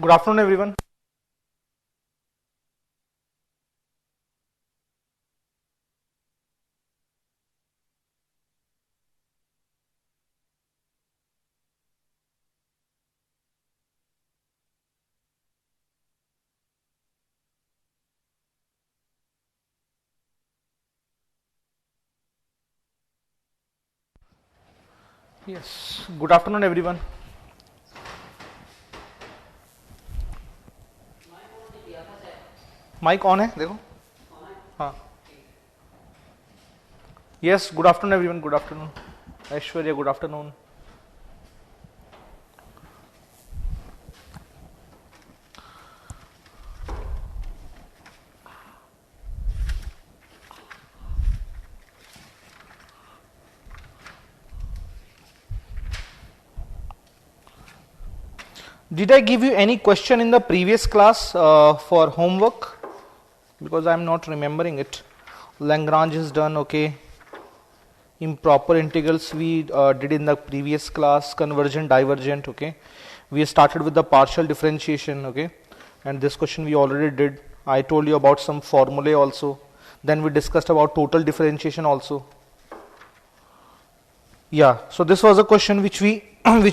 Good afternoon, everyone. Yes, good afternoon, everyone. Mic on है देखो. हाँ. Yes, good afternoon, everyone. Good afternoon. Aishwarya, good afternoon. Did I give you any question in the previous class for homework? Because I am not remembering it. Lagrange is done, okay. Improper integrals we did in the previous class. Convergent, divergent, okay. We started with the partial differentiation, okay. And this question we already did. I told you about some formulae also. Then we discussed about total differentiation also. Yeah, so this was a question which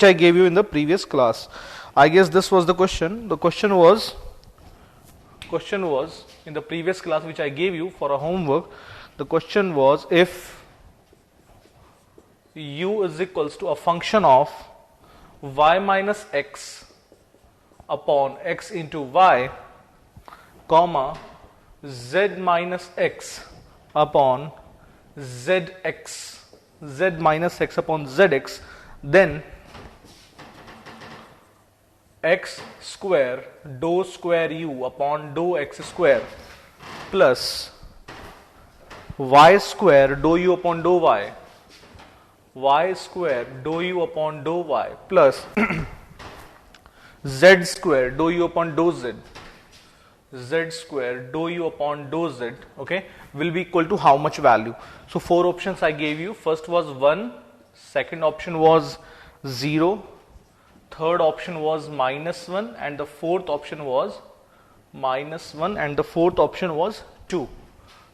I gave you in the previous class. I guess this was the question. The question was in the previous class which I gave you for a homework. The question was if u is equals to a function of y minus x upon x into y, comma z minus x upon zx, z minus x upon zx, then x square dou square u upon dou x square plus y square dou u upon dou y square dou u upon dou y plus z square dou u upon dou z square dou u upon dou z, okay, will be equal to how much value? So four options I gave you. First was 1, second option was 0, third option was -1, and the fourth option was -1, and the fourth option was 2.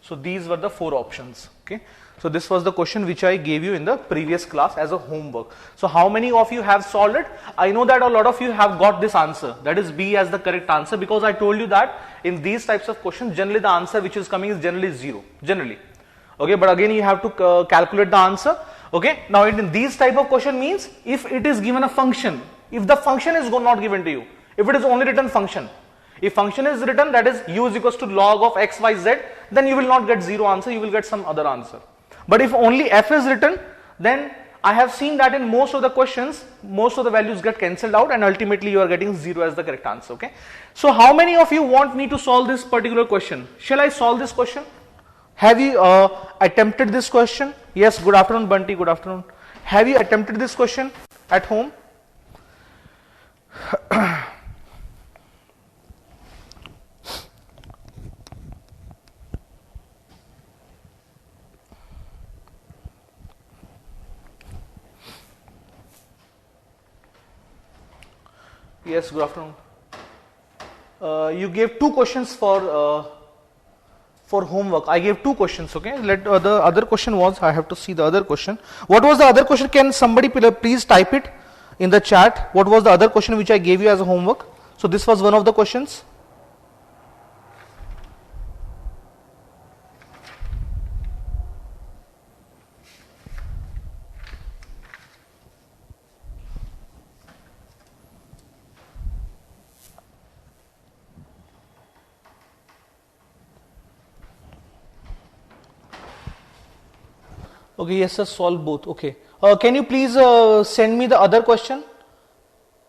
So these were the four options, okay. So this was the question which I gave you in the previous class as a homework. So how many of you have solved it? I know that a lot of you have got this answer, that is B as the correct answer, because I told you that in these types of questions generally the answer which is coming is generally 0, generally, okay. But again you have to calculate the answer, okay. Now in these type of question means if it is given a function, if the function is not given to you, if it is only written function, if function is written that is u is equals to log of x, y, z, then you will not get 0 answer, you will get some other answer. But if only f is written, then I have seen that in most of the questions, most of the values get cancelled out and ultimately you are getting 0 as the correct answer, okay. So how many of you want me to solve this particular question? Shall I solve this question? Have you attempted this question? Yes, good afternoon Bunty, good afternoon. Have you attempted this question at home? Yes, good afternoon. You gave two questions for homework. I gave two questions, okay. Let the other question was, I have to see the other question. What was the other question? Can somebody please type it in the chat? What was the other question which I gave you as a homework? So this was one of the questions. Okay, yes sir, solve both, okay. Can you please send me the other question?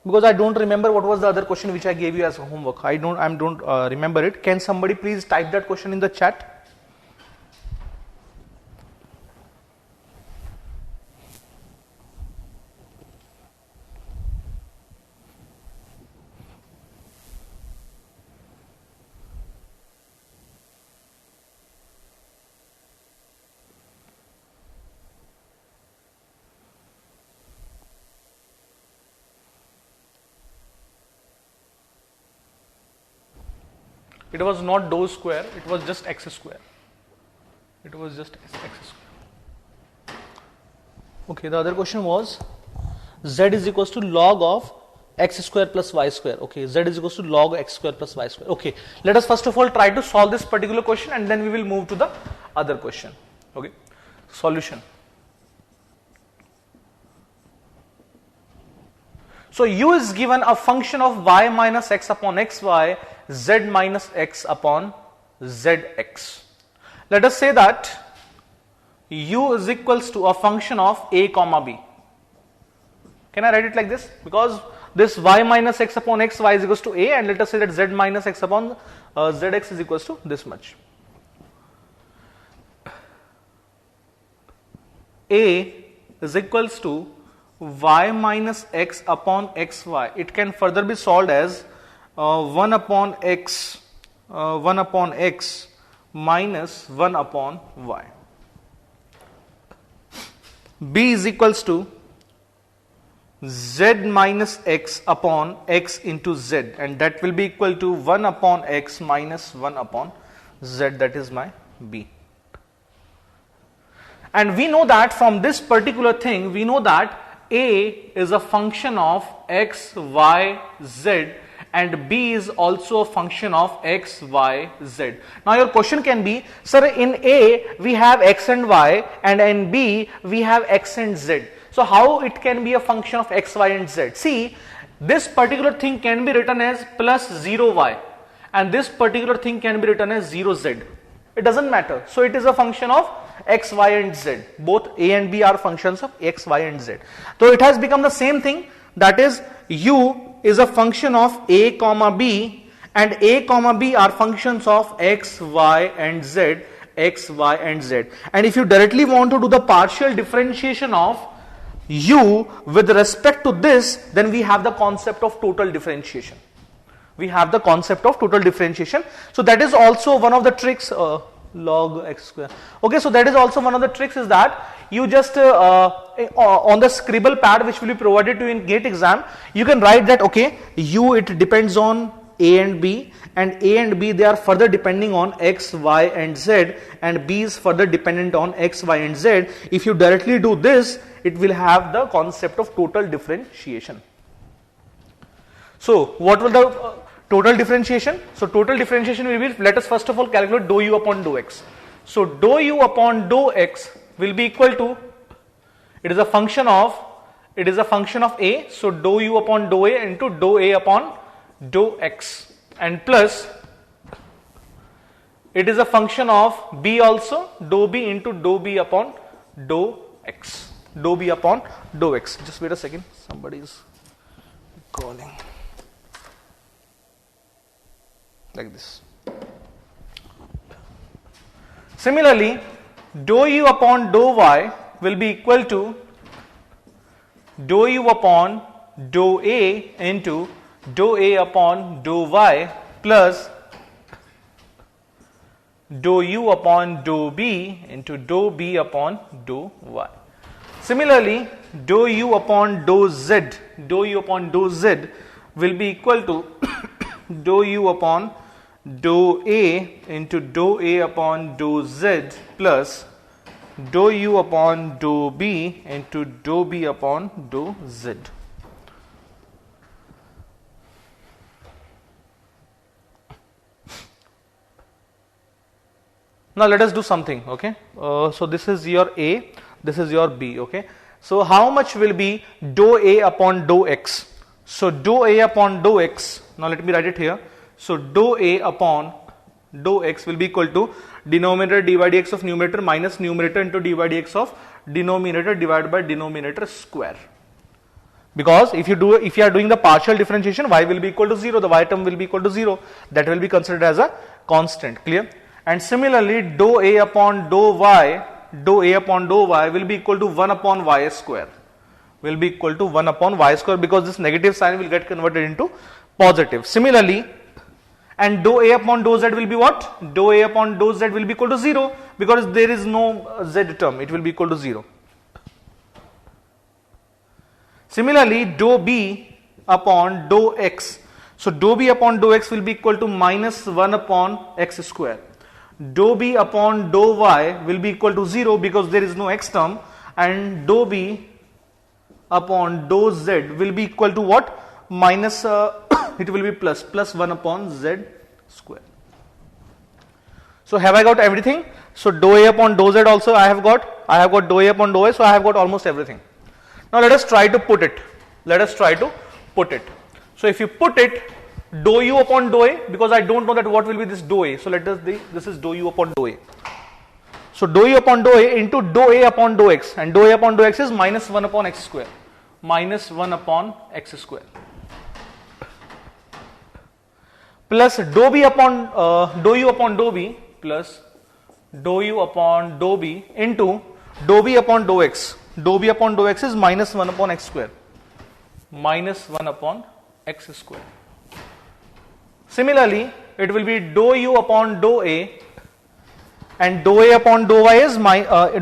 Because I don't remember what was the other question which I gave you as a homework. I don't remember it. Can somebody please type that question in the chat? It was not dou square, it was just x square. It was just x square. Okay, the other question was z is equals to log of x square plus y square. Okay, z is equals to log x square plus y square. Okay, let us first of all try to solve this particular question and then we will move to the other question. Okay, solution. So u is given a function of y minus x upon xy, z minus x upon zx. Let us say that u is equals to a function of a comma b. Can I write it like this? Because this y minus x upon xy is equals to a, and let us say that z minus x upon zx is equals to this much. A is equals to y minus x upon xy. It can further be solved as 1 upon x minus 1 upon y. B is equals to z minus x upon x into z, and that will be equal to 1 upon x minus 1 upon z. That is my B. And we know that from this particular thing, we know that A is a function of x, y, z, and B is also a function of x, y, z. Now your question can be, sir, in A we have x and y, and in B we have x and z. So how it can be a function of x, y and z? See, this particular thing can be written as plus 0y, and this particular thing can be written as 0z. It doesn't matter. So it is a function of x, y and z. Both A and B are functions of x, y and z. So it has become the same thing, that is u is a function of a comma b, and a comma b are functions of x, y and z, x, y and z. And if you directly want to do the partial differentiation of u with respect to this, then we have the concept of total differentiation. We have the concept of total differentiation. So that is also one of the tricks, log x square. Okay, so that is also one of the tricks, is that you just on the scribble pad which will be provided to you in GATE exam, you can write that, okay, u it depends on A and B, and A and B they are further depending on x, y and z, and B is further dependent on x, y and z. If you directly do this, it will have the concept of total differentiation. So what will the total differentiation? So total differentiation will be, let us first of all calculate dou u upon dou x. So dou u upon dou x will be equal to, it is a function of A, so dou u upon dou A into dou A upon dou x, and plus it is a function of B also, dou B into dou B upon dou x. Dou B upon dou x. Just wait a second, somebody is calling. Like this. Similarly, dou u upon dou y will be equal to dou u upon dou A into dou A upon dou y plus dou u upon dou B into dou B upon dou y. Similarly, dou u upon dou z will be equal to dou u upon dou A into dou A upon dou z plus dou u upon dou B into dou B upon dou z. Now let us do something, okay. So this is your A, this is your B, okay. So how much will be dou A upon dou x? So dou A upon dou x, now let me write it here. So dou A upon dou x will be equal to denominator d by dx of numerator minus numerator into d by dx of denominator divided by denominator square. Because if you are doing the partial differentiation, y will be equal to 0, the y term will be equal to 0, that will be considered as a constant, clear? And similarly, dou A upon dou y will be equal to 1 upon y square. Will be equal to 1 upon y square, because this negative sign will get converted into positive. Similarly, and dou A upon dou z will be what? Dou A upon dou z will be equal to 0, because there is no z term, it will be equal to 0. Similarly, dou B upon dou x. So dou b upon dou x will be equal to minus 1 upon x square. Dou b upon dou y will be equal to 0 because there is no x term, and dou b upon dou z will be equal to what? Minus, it will be plus 1 upon z square. So have I got everything? So dou a upon dou z also I have got dou a upon dou a, so I have got almost everything. Now let us try to put it. So if you put it, dou u upon dou a, because I don't know that what will be this dou a, so let us this is dou u upon dou a. So dou u upon dou a into dou a upon dou x, and dou a upon dou x is minus 1 upon x square. Minus 1 upon x square. Plus dou b upon dou u upon dou b plus dou u upon dou b into dou b upon dou x. Dou b upon dou x is minus 1 upon x square. Minus 1 upon x square. Similarly, it will be dou u upon dou a, and dou a upon dou y is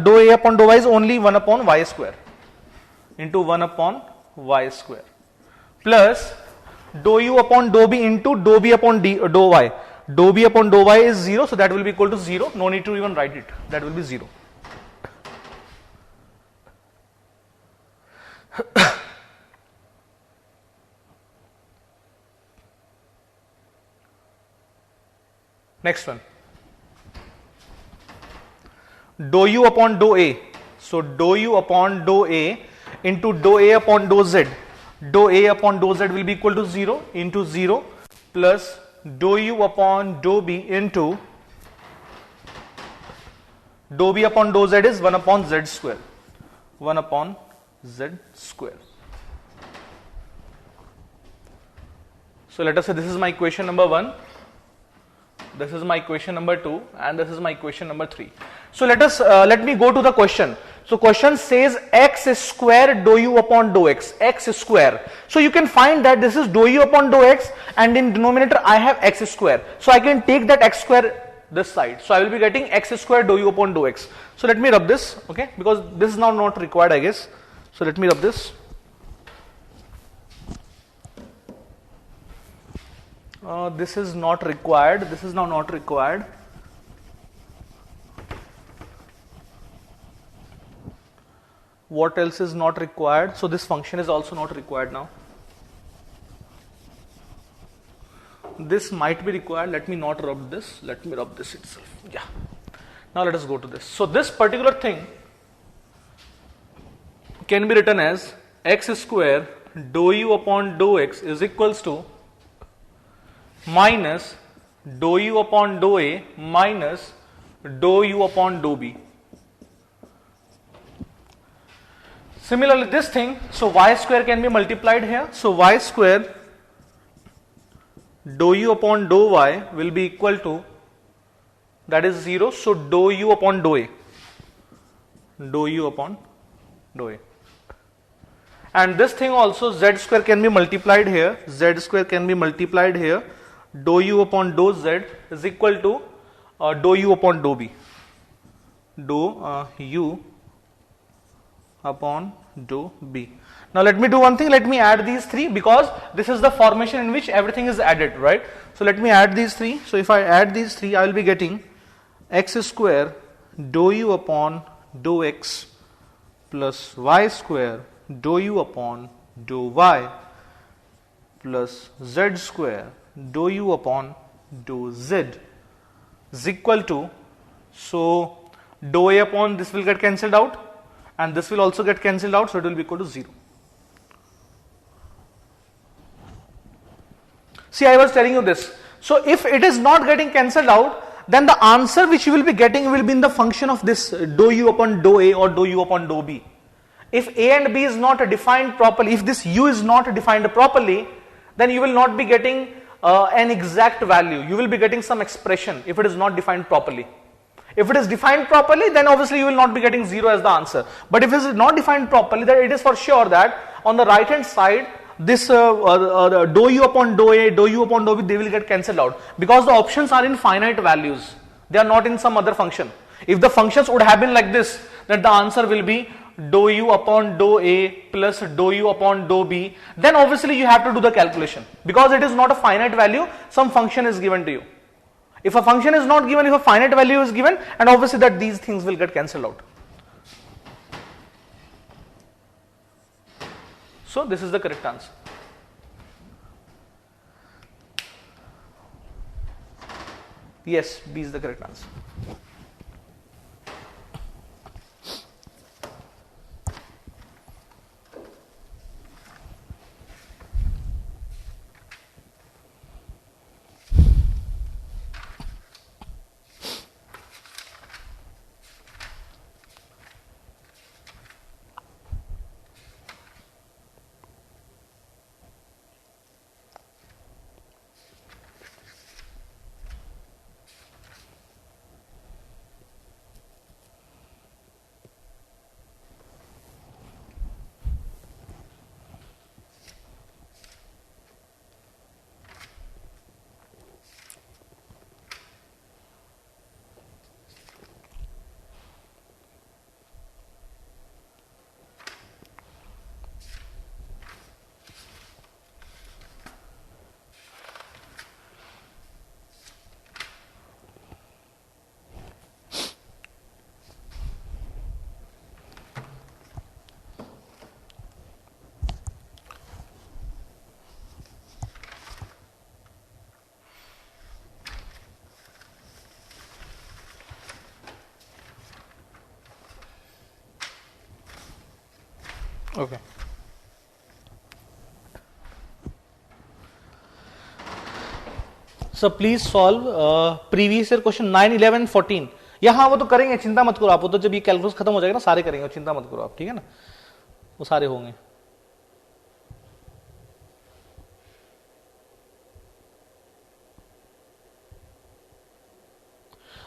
dou a upon dou y is only 1 upon y square into 1 upon y square, plus dou u upon dou b into dou b upon dou y. Dou b upon dou y is 0, so that will be equal to 0. No need to even write it. That will be 0. Next one. Dou u upon dou a. So dou u upon dou a into dou a upon dou z. Dou a upon dou z will be equal to 0 into 0 plus dou u upon dou b into dou b upon dou z is 1 upon z square. 1 upon z square. So let us say this is my equation number 1. This is my equation number 2, and this is my equation number 3. So let me go to the question. So question says x square dou u upon dou x, x square. So you can find that this is dou u upon dou x, and in denominator I have x square. So I can take that x square this side. So I will be getting x square dou u upon dou x. So let me rub this, okay, because this is now not required, I guess. So let me rub this. This is not required. This is now not required. What else is not required? So this function is also not required now. This might be required. Let me not rub this. Let me rub this itself. Yeah. Now let us go to this. So this particular thing can be written as x square dou u upon dou x is equals to minus dou u upon dou a minus dou u upon dou b. Similarly, this thing, so y square can be multiplied here. So y square dou u upon dou y will be equal to, that is 0. So dou u upon dou a. Dou u upon dou a. And this thing also, z square can be multiplied here. Z square can be multiplied here. Dou u upon dou z is equal to dou u upon dou b. Dou u upon dou b. Now let me do one thing. Let me add these three, because this is the formation in which everything is added, right? So let me add these three. So if I add these three, I will be getting x square dou u upon dou x plus y square dou u upon dou y plus z square dou u upon dou z is equal to, so dou a upon this will get cancelled out, and this will also get cancelled out, so it will be equal to 0. See, I was telling you this. So if it is not getting cancelled out, then the answer which you will be getting will be in the function of this dou u upon dou a or dou u upon dou b. If a and b is not defined properly, if this u is not defined properly, then you will not be getting an exact value. You will be getting some expression if it is not defined properly. If it is defined properly, then obviously you will not be getting 0 as the answer. But if it is not defined properly, then it is for sure that on the right hand side, this dou u upon dou a, dou u upon dou b, they will get cancelled out, because the options are in finite values. They are not in some other function. If the functions would have been like this, that the answer will be dou u upon dou a plus dou u upon dou b, then obviously you have to do the calculation because it is not a finite value, some function is given to you. If a function is not given, if a finite value is given, and obviously that these things will get cancelled out. So this is the correct answer. Yes, B is the correct answer. Okay. So please solve previous year question 9, 11, 14. यहाँ वो तो करेंगे, चिंता मत करो आप, वो तो जब ये कैलकुलस खत्म हो जाएगा ना सारे करेंगे, चिंता मत करो आप, ठीक है ना, वो सारे होंगे.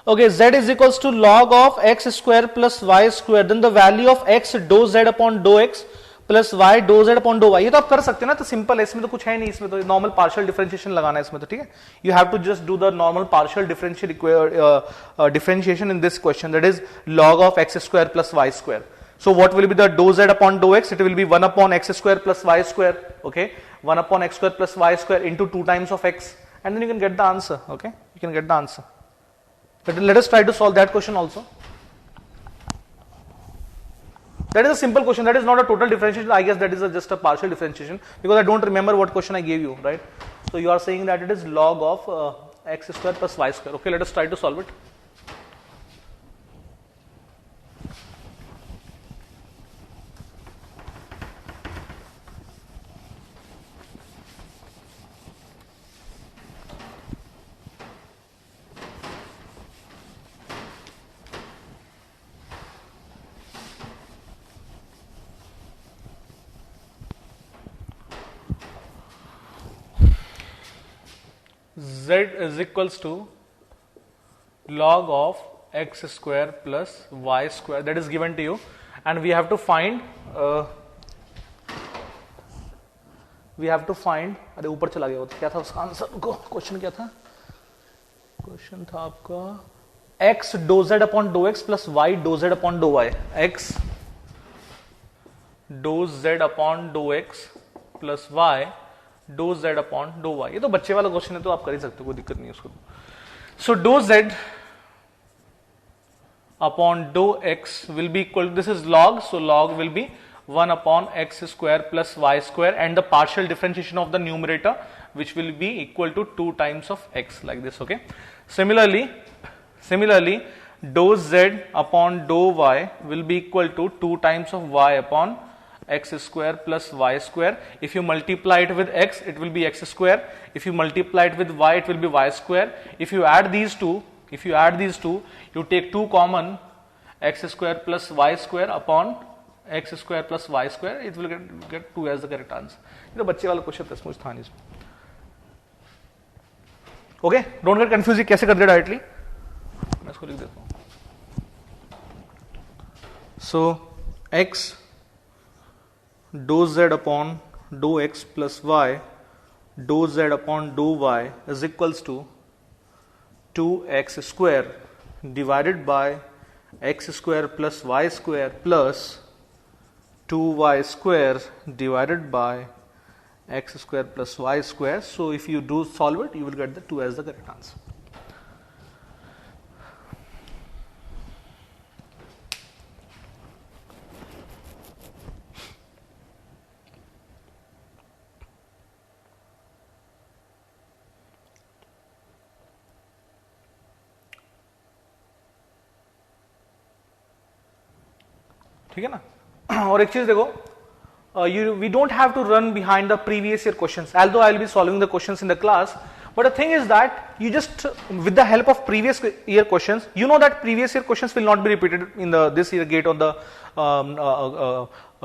Okay, z is equals to log of x square plus y square, then the value of x dou z upon dou x plus y dou z upon dou y. ये तो आप कर सकते हैं ना, तो सिंपल है, इसमें तो कुछ है नहीं, इसमें तो नॉर्मल पार्शियल डिफरेंशिएशन लगाना है इसमें तो, ठीक है. You have to just do the normal partial differentiation in this question, that is log of x square plus y square. So what will be the dou z upon dou x? It will be 1 upon x square plus y square, okay, 1 upon x square plus y square into 2 times of x, and then you can get the answer, okay, you can get the answer. But let us try to solve that question also. That is a simple question. That is not a total differentiation. I guess that is just a partial differentiation because I don't remember what question I gave you, right? So you are saying that it is log of x square plus y square. Okay, let us try to solve it. Z is equals to log of x square plus y square, that is given to you, and we have to find अरे ऊपर चला गया, क्या था उसका answer, question क्या था, question था आपका x dou z upon dou x plus y dou z upon dou y, x dou z upon dou x plus y dou z upon dou y. ये तो बच्चे वाला क्वेश्चन है, तो आप कर ही सकते हो, कोई दिक्कत नहीं है उसको. So dou z upon dou x will be equal to, this is log, so log will be 1 upon x square plus y square and the partial differentiation of the numerator, which will be equal to 2 times of x, like this, okay. Similarly dou z upon dou y will be equal to 2 times of y upon x square plus y square. If you multiply it with x, it will be x square. If you multiply it with y, it will be y square. If you add these two, you take 2 common, x square plus y square upon x square plus y square, it will get 2 as the correct answer. ये तो बच्चे वाला question था, इसमें था नहीं इसमें. Okay, don't get confuse, कैसे कर दिया डायरेक्टली, मैं इसको लिख देता हूं. सो x dou z upon dou x plus y dou z upon dou y is equals to 2x square divided by x square plus y square plus 2y square divided by x square plus y square. So if you do solve it, you will get the 2 as the correct answer. ठीक है ना. और एक चीज देखो, we don't have to run behind the previous year questions, although I will be solving the questions in the class. But the thing is that you just, with the help of previous year questions, you know that previous year questions will not be repeated in the this year gate or the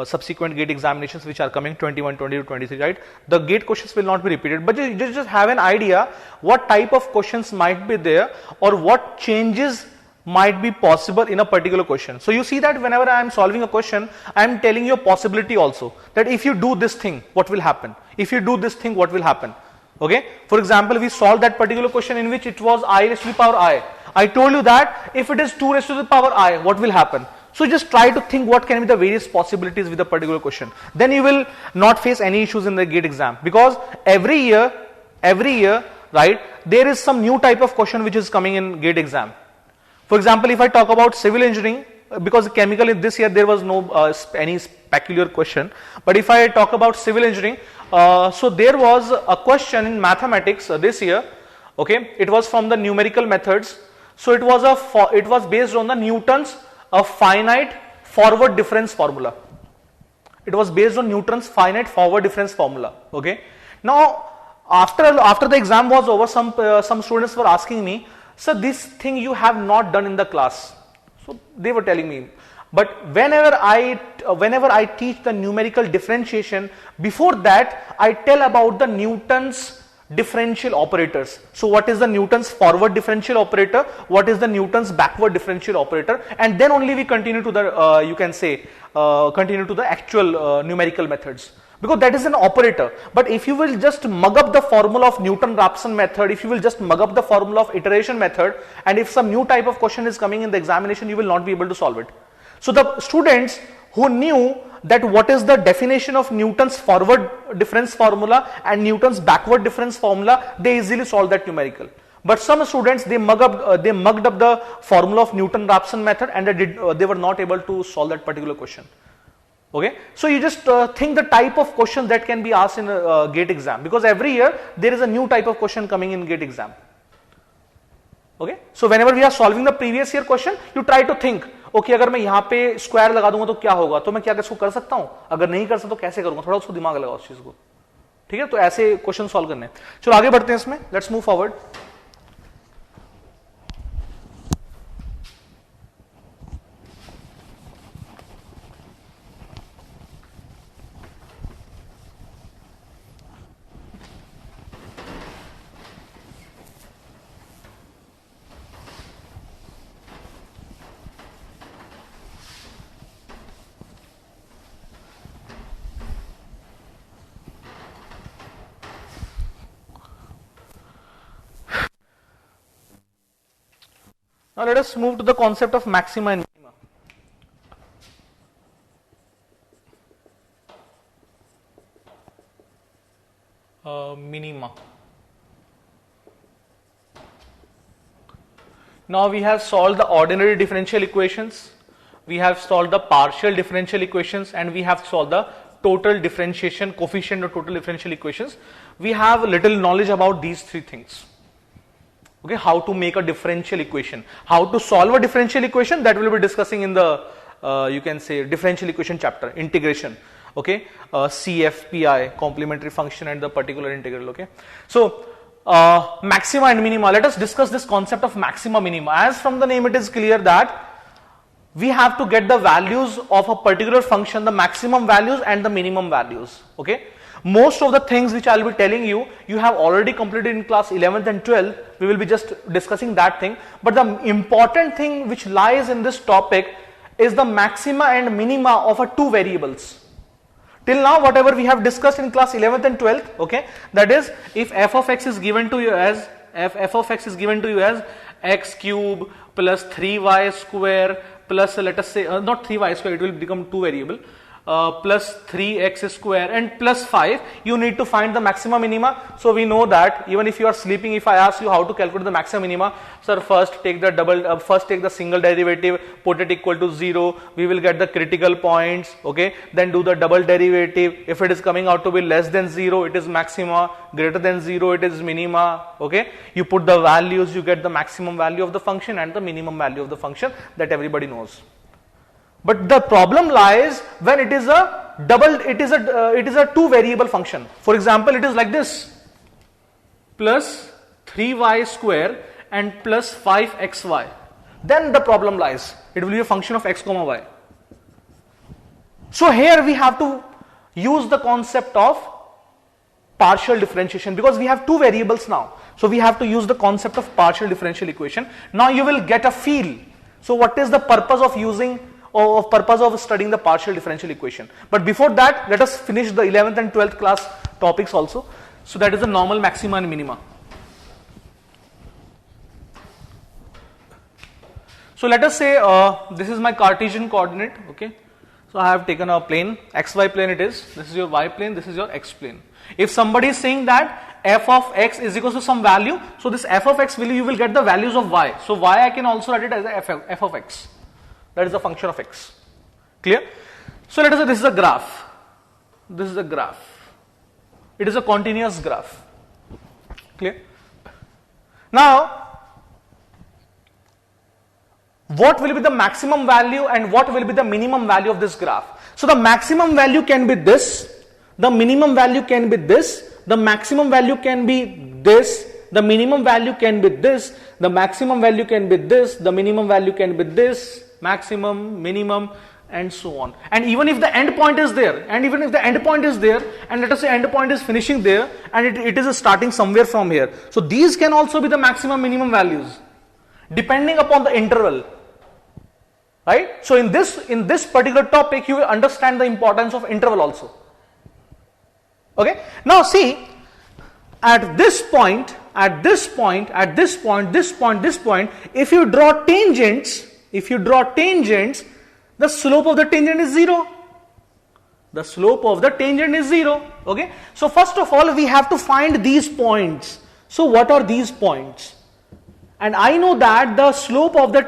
subsequent gate examinations which are coming 21, 22, 23, right? The gate questions will not be repeated, but you just have an idea what type of questions might be there or what changes might be possible in a particular question. So you see that whenever I am solving a question, I am telling you a possibility also, that if you do this thing, what will happen? If you do this thing, what will happen? Okay. For example, we solved that particular question in which it was I raised to the power I. I told you that if it is 2 raised to the power I, what will happen? So just try to think what can be the various possibilities with a particular question. Then you will not face any issues in the gate exam, because every year, right, there is some new type of question which is coming in gate exam. For example, if I talk about civil engineering, because chemical in this year there was no any peculiar question, but if I talk about civil engineering, so there was a question in mathematics this year. Okay, it was from the numerical methods. So it was based on the Newton's finite forward difference formula. It was based on Newton's finite forward difference formula. Okay. Now after the exam was over, some students were asking me, "Sir, this thing you have not done in the class." So they were telling me, but whenever I teach the numerical differentiation, before that I tell about the Newton's differential operators. So what is the Newton's forward differential operator? What is the Newton's backward differential operator? And then only we continue to the you can say continue to the actual numerical methods. Because that is an operator. But if you will just mug up the formula of Newton-Raphson method, if you will just mug up the formula of iteration method, and if some new type of question is coming in the examination, you will not be able to solve it. So the students who knew that what is the definition of Newton's forward difference formula and Newton's backward difference formula, they easily solve that numerical. But some students, they mugged up the formula of Newton-Raphson method, and they were not able to solve that particular question. Okay, so you just think the type of questions that can be asked in a gate exam, because every year there is a new type of question coming in gate exam. Okay, so whenever we are solving the previous year question, you try to think, okay, अगर मैं यहाँ पे square लगा दूंगा तो क्या होगा, तो मैं क्या इसको कर सकता हूँ, अगर नहीं कर सकता तो कैसे करूंगा, थोड़ा उसको दिमाग लगाओ उस चीज को. ठीक है, तो ऐसे क्वेश्चन सॉल्व करने. चलो आगे बढ़ते हैं इसमें. Let's move forward. Now let us move to the concept of maxima and minima. Minima. Now we have solved the ordinary differential equations, we have solved the partial differential equations, and we have solved the total differentiation coefficient or total differential equations. We have little knowledge about these three things. Okay, how to make a differential equation, how to solve a differential equation, that we will be discussing in the you can say differential equation chapter, integration. Okay, CFPI, complementary function, and the particular integral. Okay, so maxima and minima. Let us discuss this concept of maxima minima. As from the name it is clear that we have to get the values of a particular function, the maximum values and the minimum values. Okay. Most of the things which I will be telling you, you have already completed in class 11th and 12th. We will be just discussing that thing. But the important thing which lies in this topic is the maxima and minima of two variables. Till now, whatever we have discussed in class 11th and 12th, okay, that is, if f of x is given to you as x cube plus 3y square plus let us say not 3y square, it will become two variable. plus 3x square and plus 5, you need to find the maxima minima. So we know that even if you are sleeping, if I ask you how to calculate the maxima minima, sir, first take the single derivative, put it equal to 0, we will get the critical points, okay, then do the double derivative. If it is coming out to be less than 0, it is maxima, greater than 0, it is minima, okay. You put the values, you get the maximum value of the function and the minimum value of the function, that everybody knows. But the problem lies when it is a two variable function. For example, it is like this, plus 3y square and plus 5xy. Then the problem lies. It will be a function of x comma y. So here we have to use the concept of partial differentiation because we have two variables now. So we have to use the concept of partial differential equation. Now you will get a feel. So what is the purpose of using or purpose of studying the partial differential equation? But before that, let us finish the 11th and 12th class topics also. So that is the normal maxima and minima. So let us say this is my Cartesian coordinate, okay. So I have taken a plane, xy plane it is, this is your y plane, this is your x plane. If somebody is saying that f of x is equal to some value, so this f of x you will get the values of y. So y I can also write it as f of x. That is a function of x. Clear? So let us say this is a graph. This is a graph. It is a continuous graph. Clear? Now, what will be the maximum value and what will be the minimum value of this graph? So the maximum value can be this, the minimum value can be this, the maximum value can be this, the minimum value can be this, the maximum value can be this, the minimum value can be this, maximum, minimum, and so on. And even if the end point is there, and let us say end point is finishing there, and it is starting somewhere from here. So these can also be the maximum, minimum values, depending upon the interval. Right? So in this particular topic, you will understand the importance of interval also. Okay? Now see, at this point, if you draw tangents, the slope of the tangent is 0. The slope of the tangent is 0. Okay? So first of all, we have to find these points. So what are these points? And I know that the slope of the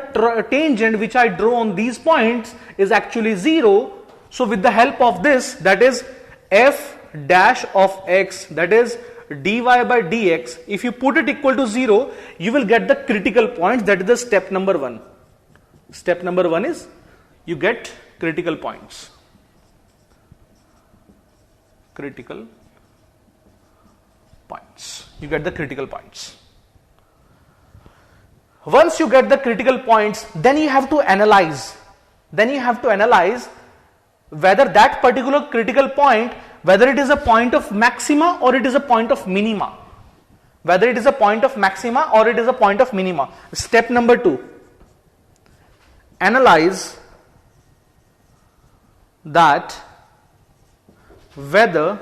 tangent which I draw on these points is actually 0. So with the help of this, that is f dash of x, that is dy by dx, if you put it equal to 0, you will get the critical points. That is the step number 1. Step number 1 is you get critical points. Critical points. You get the critical points. Once you get the critical points, then you have to analyze. Whether that particular critical point, whether it is a point of maxima or it is a point of minima. Step number 2. Analyze that whether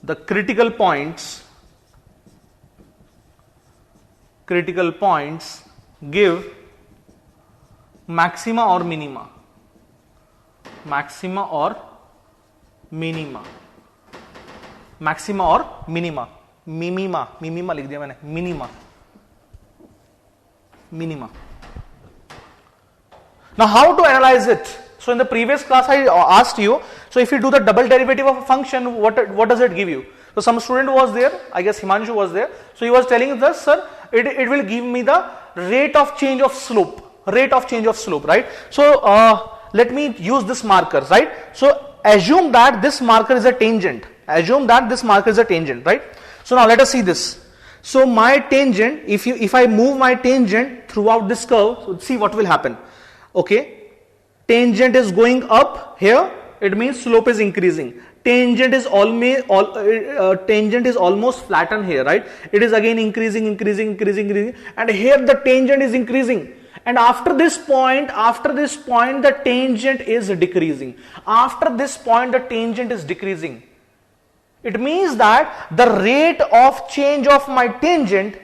the critical points give maxima or minima. Maxima or minima. Minima लिख दिया मैंने. Minima. Now how to analyze it? So in the previous class I asked you, so if you do the double derivative of a function, what does it give you? So some student was there, I guess Himanshu was there. So he was telling us, sir, it will give me the rate of change of slope, right? So let me use this marker, right? So assume that this marker is a tangent. Right? So now let us see this. So my tangent, if I move my tangent throughout this curve, so see what will happen. Okay, tangent is going up here, it means slope is increasing. Tangent is almost flattened here, right? It is again increasing, and here the tangent is increasing. And after this point, the tangent is decreasing. It means that the rate of change of my tangent,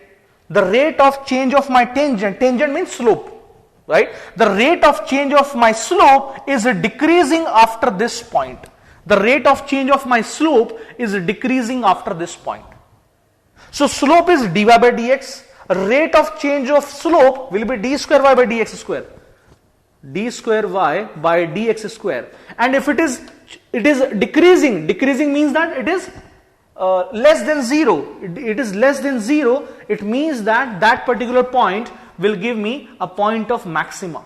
tangent means slope. right? The rate of change of my slope is decreasing after this point. The rate of change of my slope is decreasing after this point. So slope is dy by dx. Rate of change of slope will be d square y by dx square. D square y by dx square. And if it is decreasing, decreasing means that it is less than 0. It is less than 0. It means that that particular point will give me a point of maxima.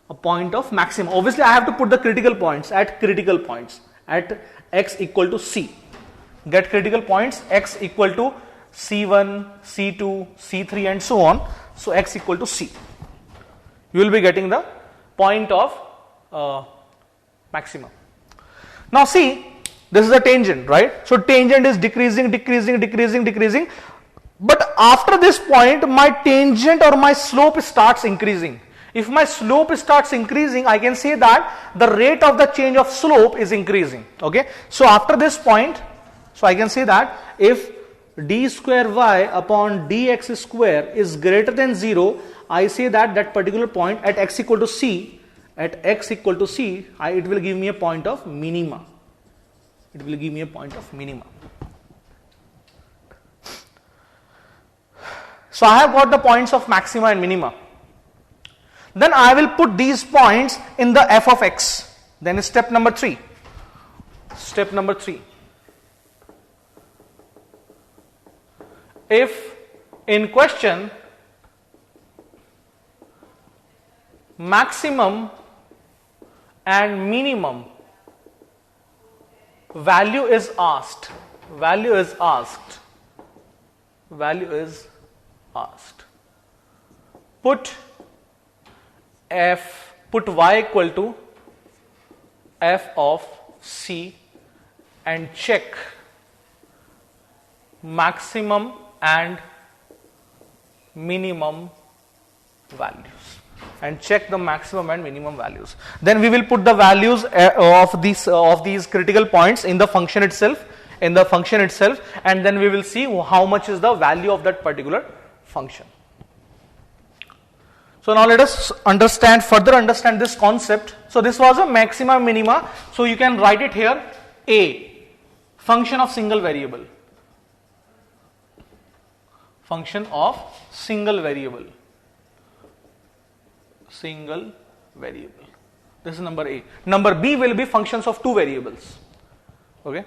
A point of maxima. Obviously, I have to put the critical points at x equal to c. Get critical points x equal to c1, c2, c3 and so on. So x equal to c. You will be getting the point of maxima. Now see, this is a tangent, right? So tangent is decreasing, decreasing, decreasing, decreasing. But after this point, my tangent or my slope starts increasing. If my slope starts increasing, I can say that the rate of the change of slope is increasing. Okay. So after this point, so I can say that if d square y upon dx square is greater than 0, I say that that particular point at x equal to c, it will give me a point of minima. It will give me a point of minima. So I have got the points of maxima and minima. Then I will put these points in the f of x. Then step number 3. Step number 3. If in question maximum and minimum value is asked, put y equal to f of c and check maximum and minimum values, and check the maximum and minimum values. Then we will put the values of these critical points in the function itself, and then we will see how much is the value of that particular function. So now let us further understand this concept. So this was a maxima minima. So you can write it here, a function of single variable. Function of single variable. Single variable. This is number A. Number B will be functions of two variables. Okay.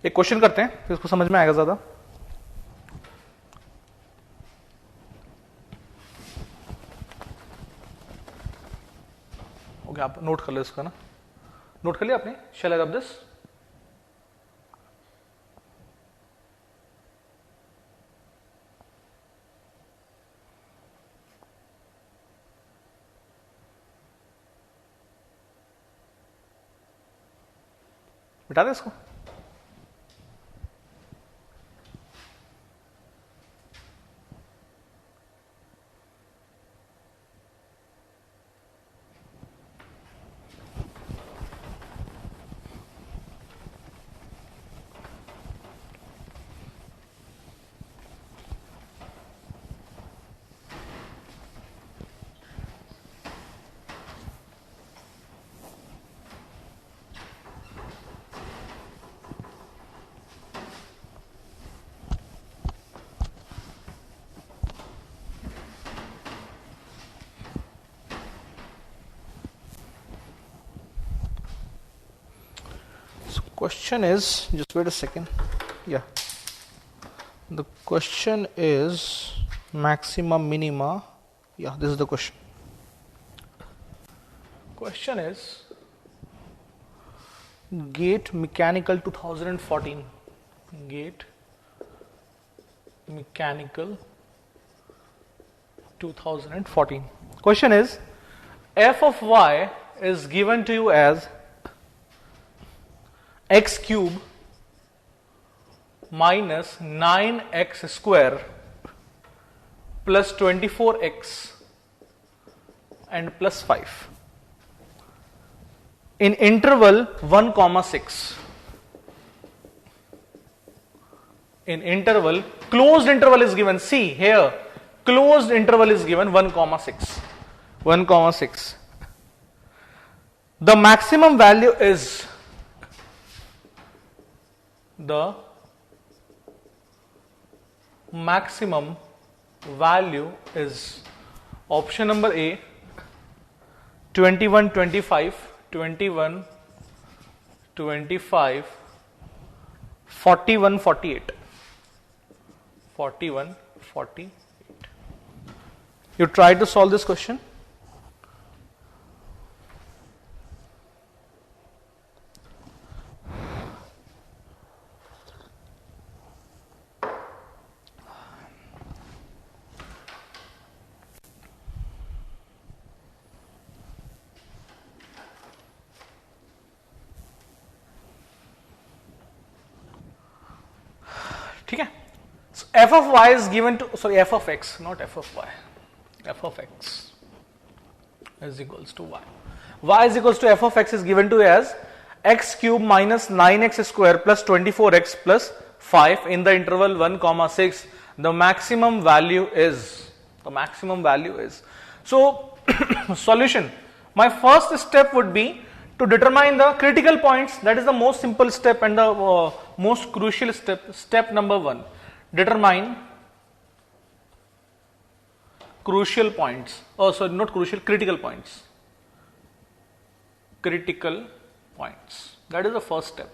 एक question करते हैं, फिर इसको समझ में आएगा ज्यादा. Okay, आप नोट कर लो इसका ना. नोट कर लिया आपने? शैल आई रब दिस? मिटा दे इसको. Question is, just wait a second. Yeah. The question is maxima minima. Yeah, this is the question. Question is GATE Mechanical 2014. GATE Mechanical 2014. Question is f of y is given to you as x cube minus 9x square plus 24x and plus 5 in interval 1 comma 6. In interval, closed interval is given. See here, closed interval is given 1 comma 6. 1 comma 6. The maximum value is option number A 21 25 21 25 41 48 41 48. You try to solve this question. ठीक है. So f of y is given to, sorry, f of x, not f of y. F of x is equals to y. Y is equals to f of x is given to as x cube minus 9x square plus 24x plus 5 in the interval 1 comma 6. The maximum value is. So solution. My first step would be to determine the critical points. That is the most simple step and the most crucial step. Step number 1. Determine crucial points. Oh, sorry, not crucial, critical points. Critical points. That is the first step.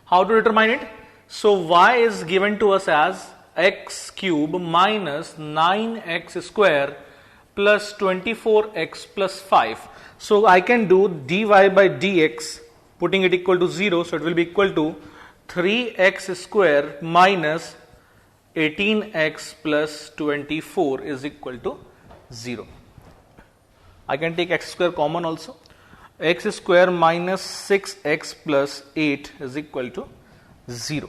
How to determine it? So y is given to us as x cube minus 9x square plus 24x plus 5. So I can do dy by dx, putting it equal to 0, so it will be equal to 3x square minus 18x plus 24 is equal to 0. I can take x square common also. X square minus 6x plus 8 is equal to 0.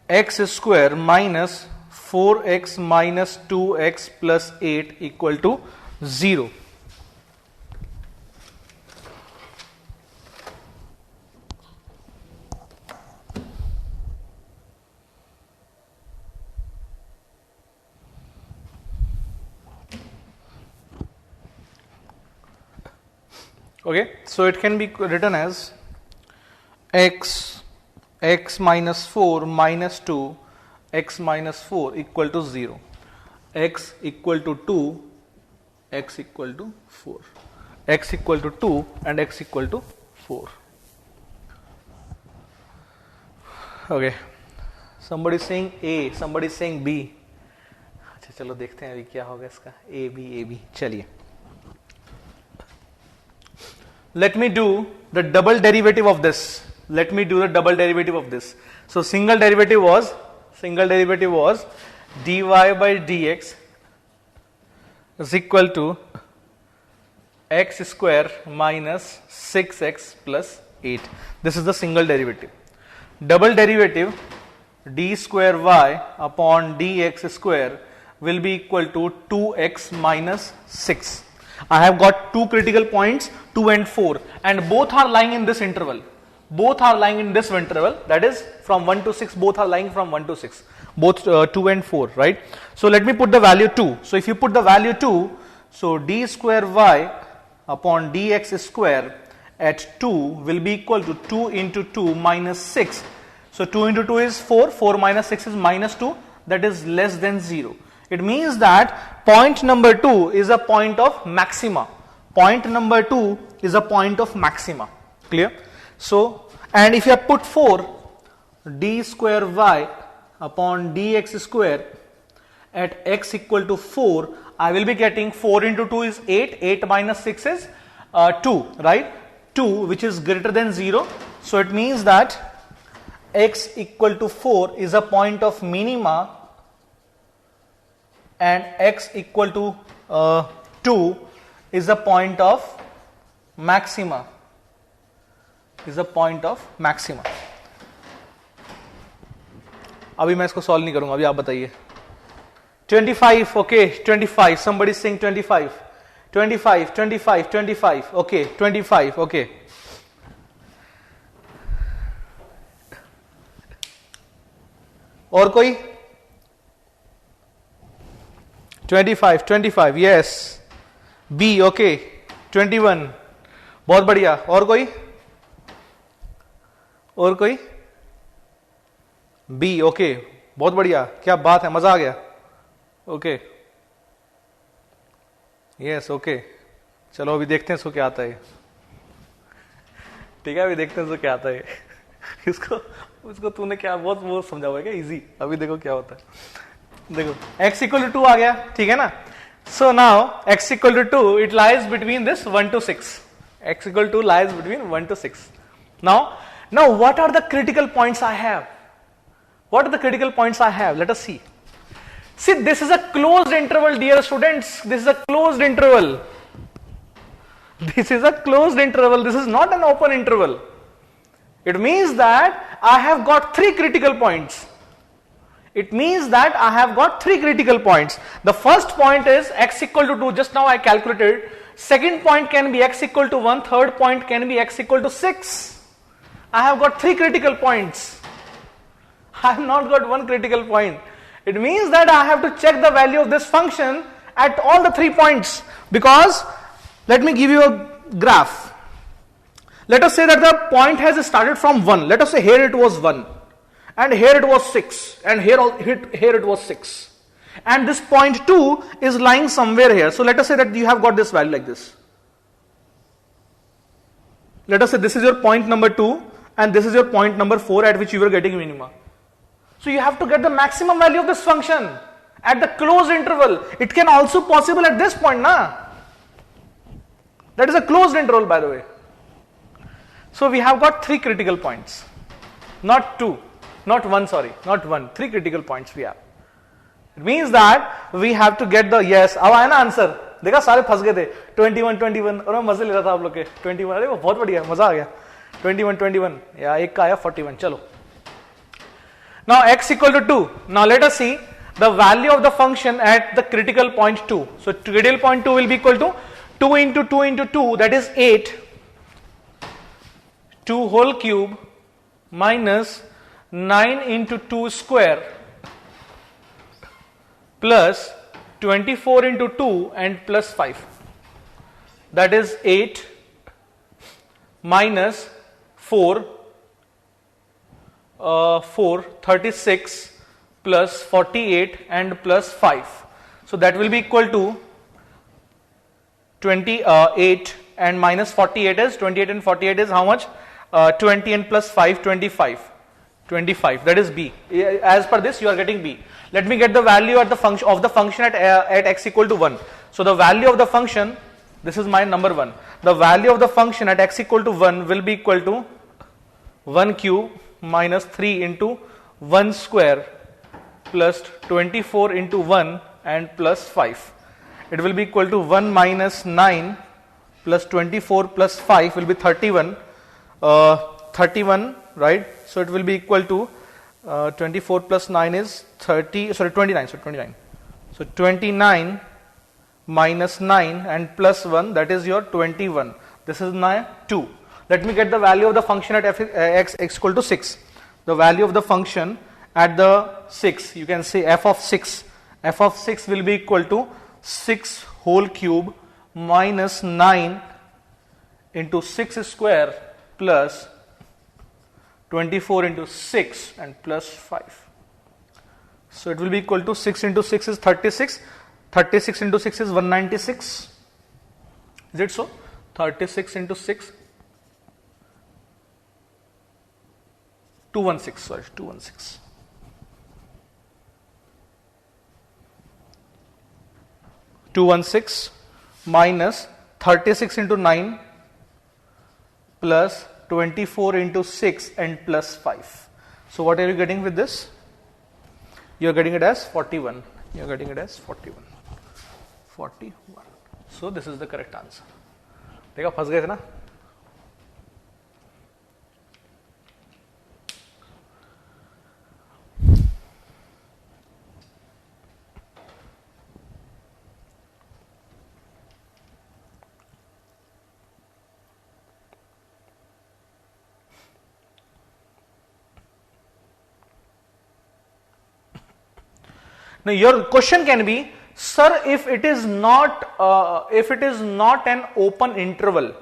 X square minus 4x minus 2x plus 8 equal to 0. Okay, so it can be written as x minus 4 minus 2 x minus 4 equal to 0, x equal to 2, x equal to 4, x equal to 2 and x equal to 4. Okay, somebody is saying A, somebody is saying B. अच्छा चलो देखते हैं अभी क्या होगा इसका. A B. चलिए. Let me do the double derivative of this. So single derivative was dy by dx is equal to x square minus 6x plus 8. This is the single derivative. Double derivative d square y upon dx square will be equal to 2x minus 6. I have got two critical points, 2 and 4, and both are lying in this interval. That is from 1 to 6, both are lying from 1 to 6. Both 2 and 4, right? So let me put the value 2. So if you put the value 2, so d square y upon dx square at 2 will be equal to 2 into 2 minus 6. So 2 into 2 is 4, 4 minus 6 is minus 2, that is less than 0. It means that point number 2 is a point of maxima. Clear? So, and if you have put 4, d square y upon dx square at x equal to 4, I will be getting 4 into 2 is 8, 8 minus 6 is 2, right? 2, which is greater than 0. So it means that x equal to 4 is a point of minima and x equal to 2 is a point of maxima. अभी मैं इसको solve नहीं करूंगा, अभी आप बताइए. 25, okay, 25, somebody saying 25, 25, 25, 25, okay, 25, okay. और कोई? 25, 25, yes. B, okay, 21, बहुत बढ़िया. और कोई? और कोई? B, okay, बहुत बढ़िया. क्या बात है, मजा आ गया. Okay, yes, okay. चलो अभी देखते हैं इसको क्या आता है. ठीक है, अभी देखते हैं इसको क्या आता है. इसको तूने क्या बहुत वो समझा हुआ है क्या? इजी. अभी देखो क्या होता है. देखो x इक्वल टू 2 आ गया, ठीक है ना. So now x equal to 2, it lies between this 1 to 6. x equal to lies between 1 to 6. Now what are the critical points I have? What are the critical points I have? Let us see. See, this is a closed interval, dear students. This is a closed interval. This is a closed interval. This is not an open interval. It means that I have got three critical points. It means that I have got three critical points. The first point is x equal to 2. Just now I calculated. Second point can be x equal to 1. Third point can be x equal to 6. I have got three critical points. I have not got one critical point. It means that I have to check the value of this function at all the 3 points, because let me give you a graph. Let us say that the point has started from 1. Let us say here it was 1, and here it was 6, and here it was 6, and this point 2 is lying somewhere here. So let us say that you have got this value like this. Let us say this is your point number 2 and this is your point number 4 at which you were getting minima. So you have to get the maximum value of this function at the closed interval. It can also possible at this point, na? That is a closed interval, by the way. So we have got three critical points, not two, not one, sorry, not one, three critical points we have. It means that we have to get the, yes, अब आया ना answer, देखा सारे फंस गए थे, 21, 21, और मैं मजे ले रहा था आप लोग के, 21, अरे वो बहुत बढ़िया, मजा आ गया, 21, 21, या एक का आया 41, चलो. Now x equal to 2. Now let us see the value of the function at the critical point 2. So critical point 2 will be equal to 2 into 2 into 2, that is 8, 2 whole cube minus 9 into 2 square plus 24 into 2 and plus 5. That is 8 minus 4, 36 plus 48 and plus 5. So that will be equal to 28 and minus 48 is 28 and 48 is how much? 20 and plus 5, 25. 25. That is B. As per this, you are getting B. Let me get the value at the function of the function at x equal to 1. So the value of the function, this is my number 1. The value of the function at x equal to 1 will be equal to 1 cube minus 3 into 1 square plus 24 into 1 and plus 5. It will be equal to 1 minus 9 plus 24 plus 5 will be 31. 31, right? So it will be equal to 24 plus 9 is 29. So 29 minus 9 and plus 1, that is your 21. This is my 2. Let me get the value of the function at x equal to 6. The value of the function at the 6, you can say f of 6. F of 6 will be equal to 6 whole cube minus 9 into 6 square plus 24 into 6 and plus 5. So it will be equal to 6 into 6 is 36. 36 into 6 is 196. Is it so? 36 into 6. 216, sorry, 216. Minus 36 into 9 plus 24 into 6 and plus 5. So what are you getting with this? You are getting it as 41. You are getting it as 41. 41. So this is the correct answer. देखा फंस गए थे ना? Now your question can be, sir, if it is not an open interval,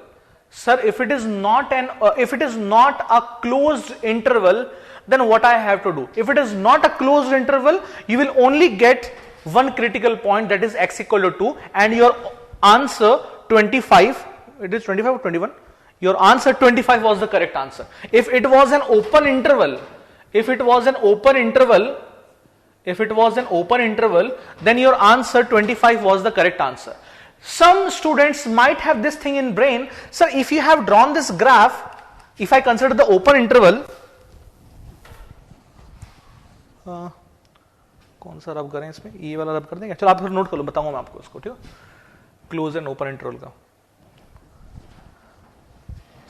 sir, if it is not a closed interval, then what I have to do? If it is not a closed interval, you will only get one critical point, that is x equal to 2, and your answer 25, it is 25 or 21? Your answer 25 was the correct answer. If it was an open interval, then your answer 25 was the correct answer. Some students might have this thing in brain, sir, if you have drawn this graph, if I consider the open interval, कौन सा रब करें इसमें, ये वाला रब कर देंगे, चलो आप फिर नोट कर लो, बताऊंगा मैं आपको इसको, ठीक है, क्लोज एंड ओपन इंटरवल का.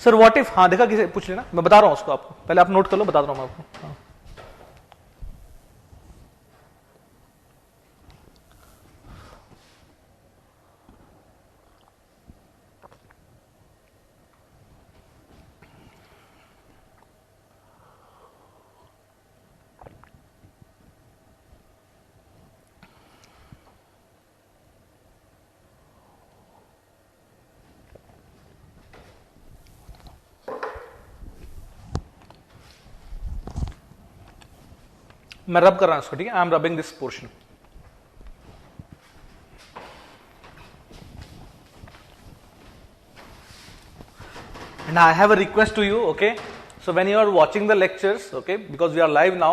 सर व्हाट इफ, हाँ देखा, किसे पूछ लेना, मैं बता रहा हूं उसको आपको, पहले आप नोट कर लो, बता रहा हूं मैं आपको. हाँ. मैं रब कर रहा हूं इसको, ठीक है, I am rubbing this portion. And I have a request to you, okay? So when you are watching the lectures, okay, because we are live now,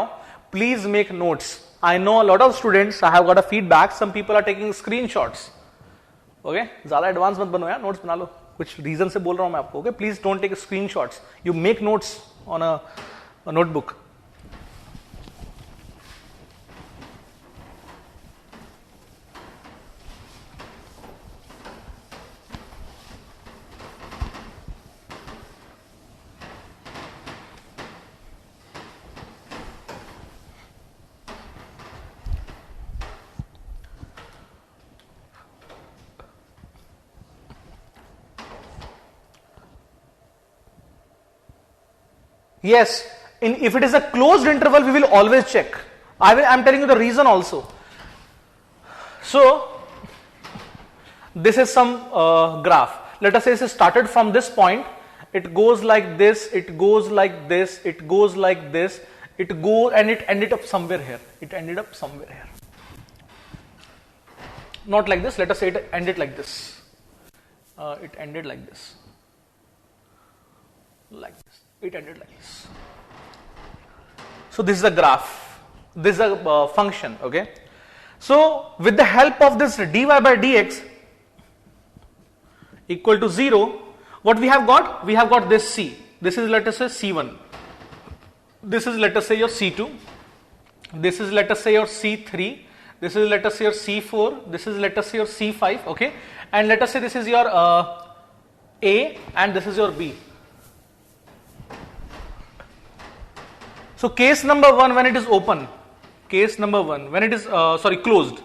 please make notes. I know a lot of students, I have got a feedback, some people are taking screenshots. Okay? ज़्यादा advance मत बनो यार, notes बना लो. कुछ reason से बोल रहा हूं मैं आपको, okay? Please don't take screenshots. You make notes on a notebook. Yes, if it is a closed interval, we will always check. I am telling you the reason also. So, this is some graph. Let us say it started from this point. It goes like this, it goes like this, it goes like this, and it ended up somewhere here. It ended up somewhere here. Not like this, let us say it ended like this. It ended like this. Like this. It ended like this. So this is a graph. This is a function, okay? So with the help of this dy by dx equal to 0, what we have got? We have got this c. This is, let us say, c1. This is, let us say, your c2. This is, let us say, your c3. This is, let us say, your c4. This is, let us say, your c5, okay? And let us say this is your a and this is your b. So case number 1 when it is open, case number 1 when it is closed,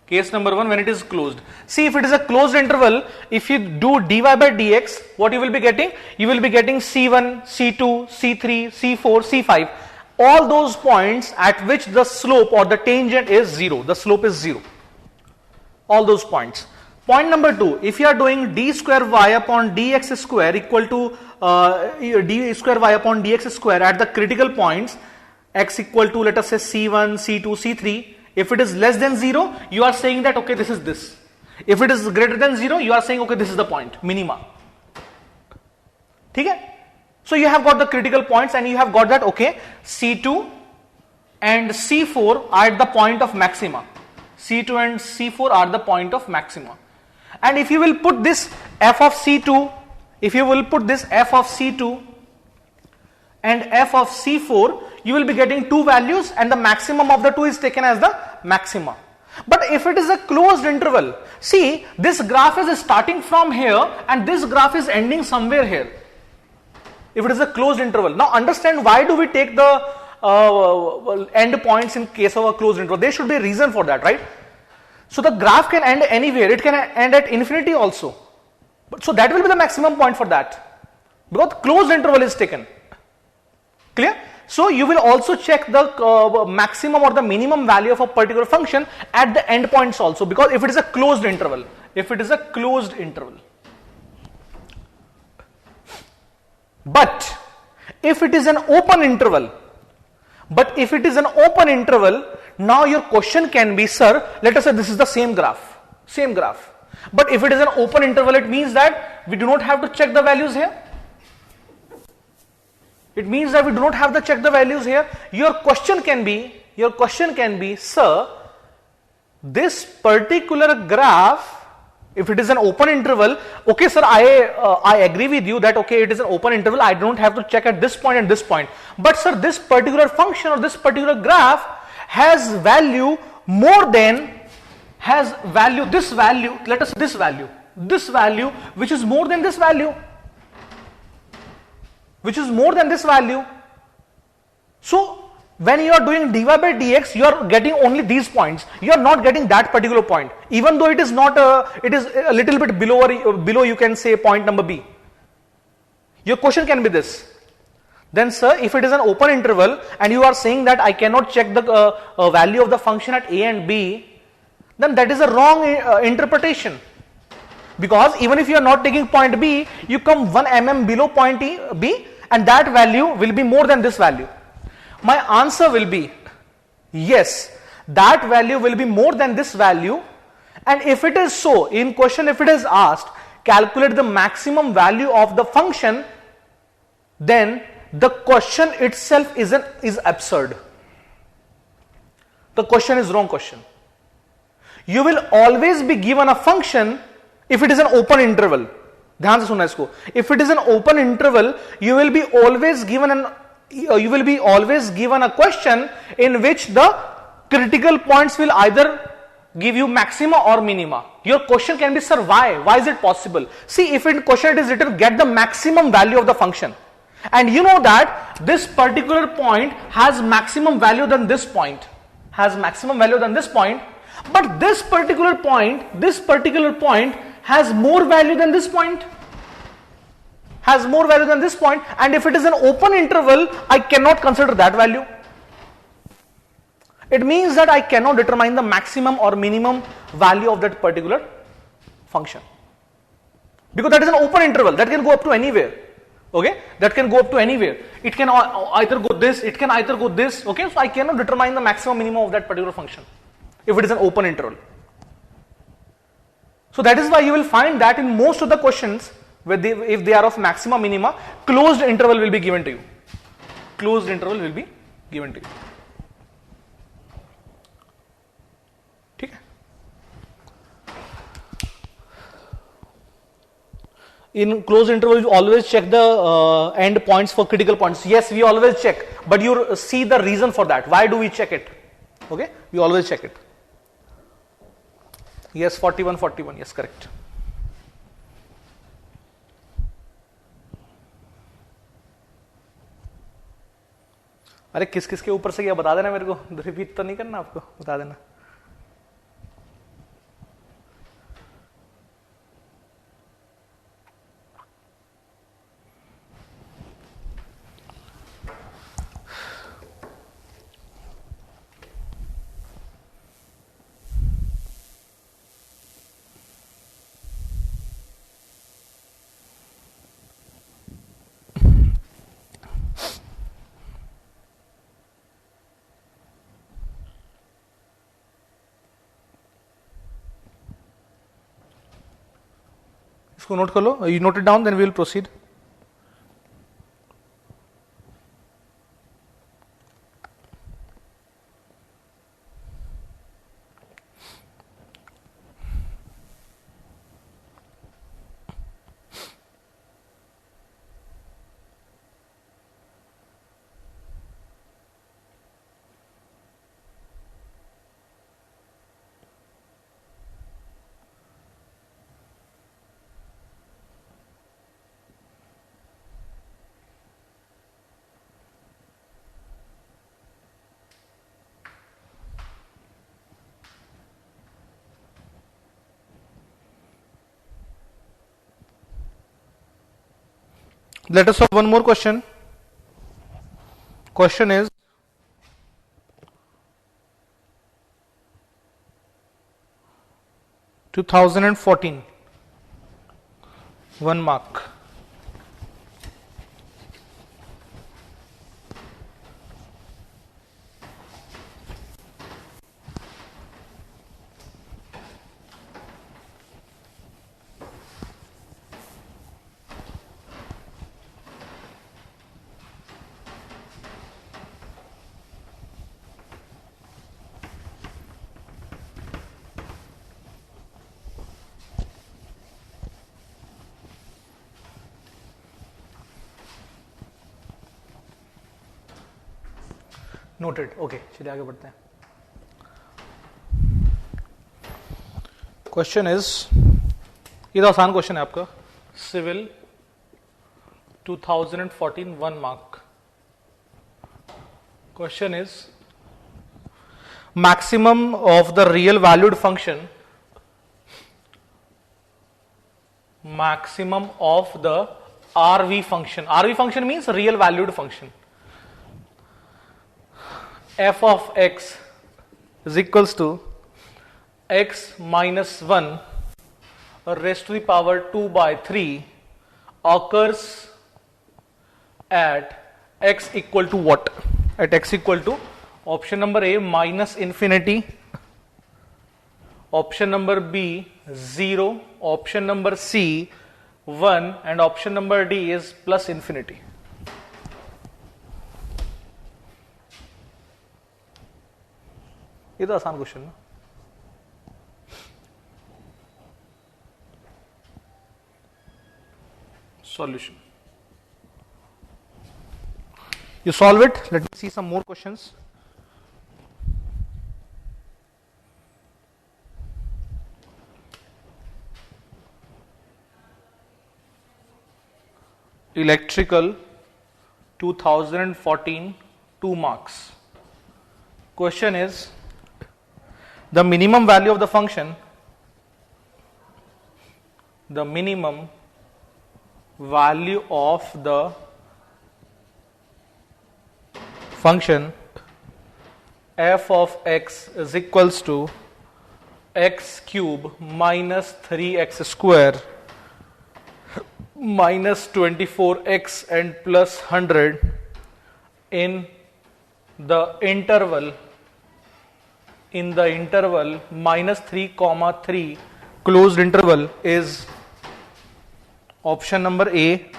case number 1 when it is closed. See, if it is a closed interval, if you do dy by dx, what you will be getting? You will be getting c1, c2, c3, c4, c5, all those points at which the slope or the tangent is 0, the slope is 0, all those points. Point number 2, if you are doing d square y upon dx square equal to d square y upon dx square at the critical points, x equal to, let us say, c1, c2, c3, if it is less than 0, you are saying that, okay, this is this. If it is greater than 0, you are saying, okay, this is the point, minima. Okay? So you have got the critical points and you have got that, okay, c2 and c4 are at the point of maxima. C2 and C4 are the point of maxima. And if you will put this f of C2, if you will put this f of C2 and f of C4, you will be getting two values and the maximum of the two is taken as the maxima. But if it is a closed interval, see, this graph is starting from here and this graph is ending somewhere here. If it is a closed interval. Now understand why do we take the end points in case of a closed interval. There should be a reason for that, right? So the graph can end anywhere. It can end at infinity also. So that will be the maximum point for that. Because closed interval is taken. Clear? So you will also check the maximum or the minimum value of a particular function at the endpoints also, because if it is a closed interval, but if it is an open interval, now your question can be, sir, let us say this is the same graph. But if it is an open interval, it means that we do not have to check the values here. Your question can be, sir, this particular graph, if it is an open interval, okay sir, I agree with you that okay, it is an open interval, I don't have to check at this point and this point. But sir, this particular function or this particular graph has value this value, let us say this value, which is more than this value. So when you are doing dy by dx, you are getting only these points. You are not getting that particular point, even though it is not it is a little bit below you can say point number b. Your question can be this. Then sir, if it is an open interval and you are saying that I cannot check the value of the function at a and b, then that is a wrong interpretation. Because even if you are not taking point b, you come 1 mm below point b, and that value will be more than this value. My answer will be yes, that value will be more than this value. And if it is so, in question if it is asked, calculate the maximum value of the function, then the question itself is absurd. The question is wrong question. You will always be given a function if it is an open interval. ध्यान से सुनना इसको. If it is an open interval, you will be always given a question in which the critical points will either give you maxima or minima. Your question can be, sir, why? Why is it possible? See, if in question it is written, get the maximum value of the function. And you know that this particular point has maximum value than this point. But this particular point has more value than this point. And if it is an open interval, I cannot consider that value. It means that I cannot determine the maximum or minimum value of that particular function. Because that is an open interval, that can go up to anywhere. Okay, that can go up to anywhere. It can either go this, it can either go this. Okay, so I cannot determine the maximum minimum of that particular function if it is an open interval. So that is why you will find that in most of the questions, if they are of maxima minima, closed interval will be given to you. ठीक है? In closed interval, you always check the end points for critical points. Yes, we always check, but you see the reason for that. Why do we check it? Okay, we always check it. Yes, 41, yes, correct. अरे किस किस के ऊपर से क्या बता देना मेरे को, रिपीट तो नहीं करना आपको, बता देना. इसको नोट कर लो, you note it down, then we will proceed. Let us have one more question. Question is 2014, 1 mark. Noted. Okay, चलिए आगे बढ़ते हैं. क्वेश्चन इज, ये तो आसान क्वेश्चन है आपका. Civil 2014, 1 mark. Question is maximum of the real valued function, maximum of the RV function. RV function means real valued function. F of x is equals to x minus 1 raised to the power 2 by 3 occurs at x equal to what? At x equal to option number A minus infinity, option number B 0, option number C 1 and option number D is plus infinity. ये तो आसान question है. Solution. You solve it. Let me see some more questions. Electrical 2014, 2 marks. Question is, the minimum value of the function, the minimum value of the function f of x is equals to x cube minus 3x square minus 24x and plus 100 in the interval minus 3 comma 3 closed interval is option number A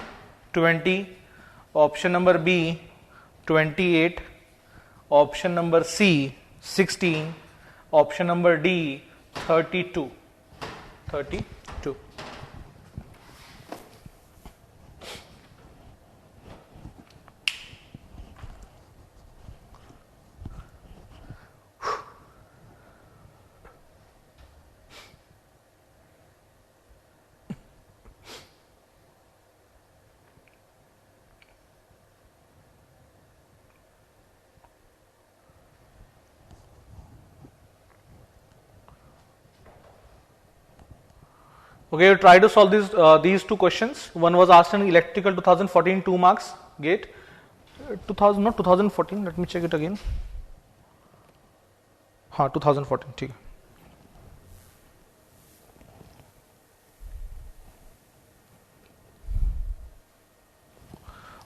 20, option number B 28, option number C 16, option number D 32. Okay, you try to solve these two questions. One was asked in electrical 2014, 2 marks, gate. not 2014, let me check it again. हाँ 2014, ठीक है.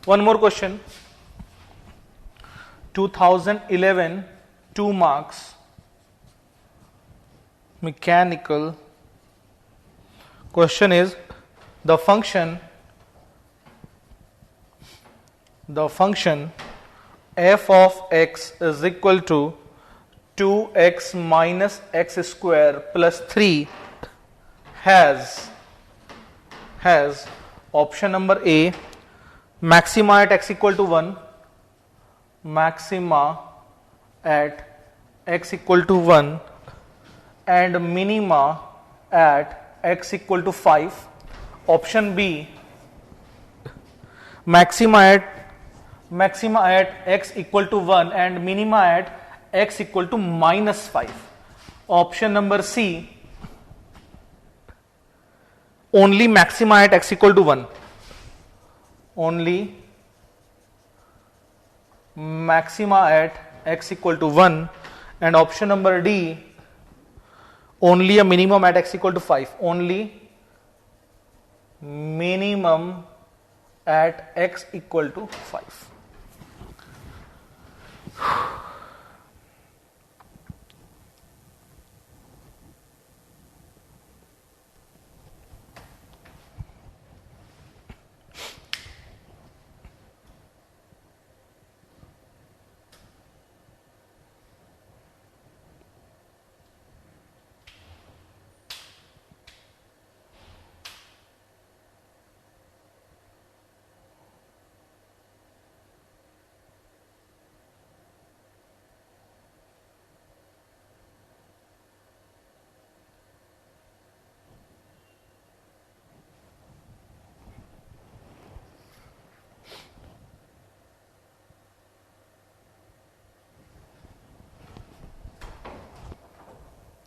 One more question. 2011, 2 marks, mechanical. Question is, the function f of x is equal to 2x minus x square plus 3 has option number A maxima at x equal to 1, maxima at x equal to 1 and minima at x equal to 5. Option B maxima at x equal to 1 and minima at x equal to minus 5. Option number C only maxima at x equal to 1. Only maxima at x equal to 1, and option number D, only a minimum at x equal to 5, only minimum at x equal to 5.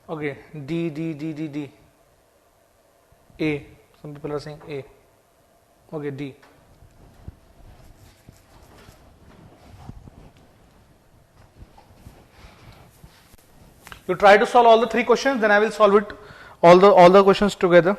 Okay, D. A. Some people are saying A. Okay, D. You try to solve all the 3 questions, then I will solve it all the questions together.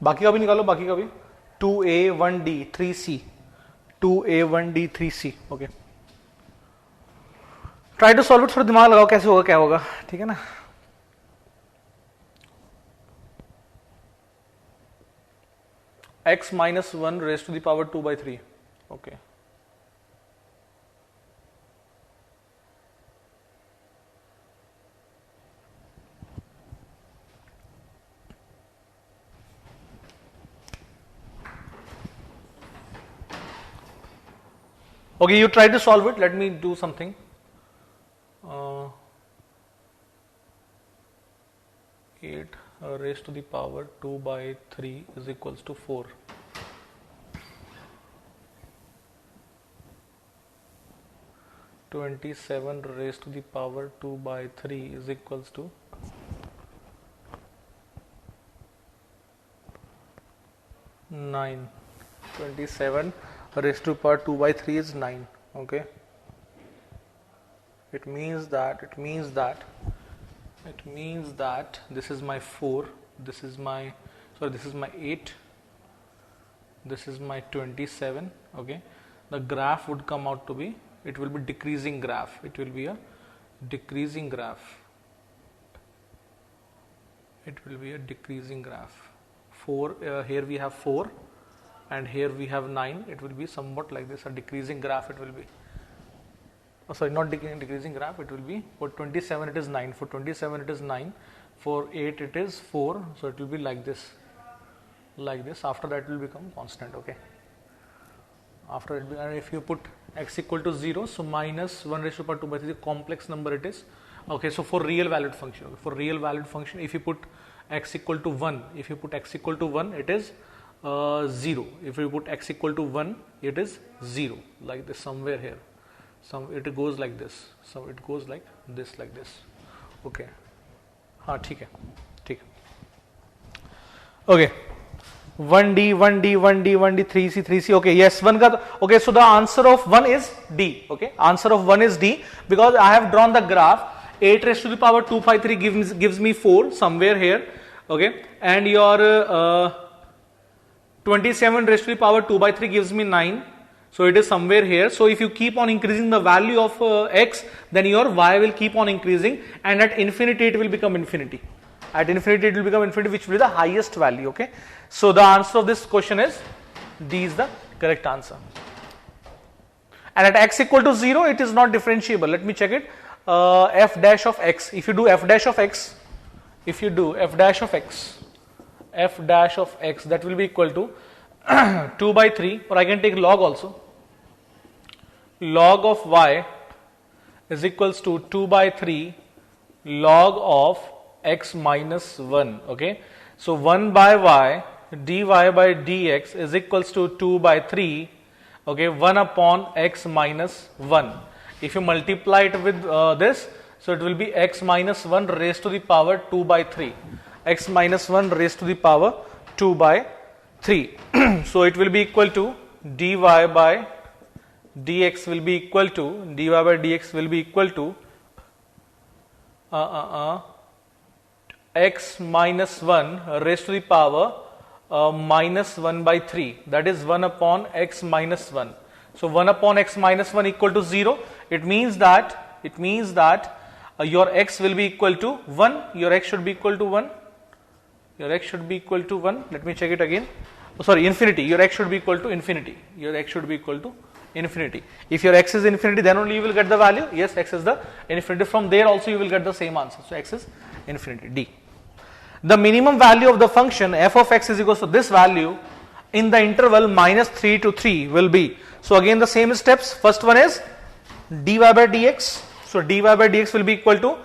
बाकी का भी निकालो, बाकी का भी 2a1d 3c 2a1d 3c. Okay, try to solve it, थोड़ा दिमाग लगाओ कैसे होगा क्या होगा, ठीक है ना. x minus 1 raised to the power 2 by 3. Okay. Okay, you try to solve it. Let me do something. 8 raised to the power 2 by 3 is equals to 4. Twenty-seven raised to the power 2 by 3 is equals to 9. 27 raised to the power 2 by 3 is 9. Okay. It means that this is my 4, this is my 8, this is my 27. Okay, the graph would come out to be, it will be decreasing graph, it will be a decreasing graph, it will be a decreasing graph. 4 here we have 4 and here we have 9, it will be somewhat like this, a decreasing graph it will be. sorry, not decreasing graph, it will be for 27 it is 9, for 27 it is 9, for 8 it is 4, so it will be like this, after that it will become constant, okay. After it, and if you put x equal to 0, so minus 1 raised to the power 2 by 3, the complex number it is, okay. So for real valued function, okay, for real valued function, if you put x equal to 1, it is 0. If you put x equal to 1, it is 0, like this, somewhere here. It goes like this, so it goes like this, okay. ठीक है. Okay. 1D, 3C, 3C. Okay, yes, 1 ka. Okay, so the answer of 1 is D. Okay, answer of 1 is D because I have drawn the graph. 8 raised to the power 253 gives me 4 somewhere here. Okay, and your 27 raised to the power 2 by 3 gives me 9. So it is somewhere here. So if you keep on increasing the value of x, then your y will keep on increasing, and at infinity it will become infinity. At infinity it will become infinity, which will be the highest value. Okay. So the answer of this question is D is the correct answer. And at x equal to 0, it is not differentiable. Let me check it. F dash of x. If you do f dash of x, that will be equal to 2 by 3, or I can take log also. Log of y is equals to 2 by 3 log of x minus 1. Okay, so 1 by y dy by dx is equals to 2 by 3. Okay, 1 upon x minus 1. If you multiply it with this, so it will be x minus 1 raised to the power 2 by 3. X minus 1 raised to the power 2 by 3. So it will be equal to dy by dx will be equal to x minus 1 raised to the power minus 1 by 3, that is 1 upon x minus 1. So 1 upon x minus 1 equal to 0. It means that your x will be equal to 1. Your x should be equal to 1. Let me check it again. Infinity. Your x should be equal to infinity. If your x is infinity, then only you will get the value. Yes, x is the infinity. From there also you will get the same answer. So x is infinity. D. The minimum value of the function f of x is equal to this value in the interval minus 3 to 3 will be. So again the same steps. First one is dy by dx. So dy by dx will be equal to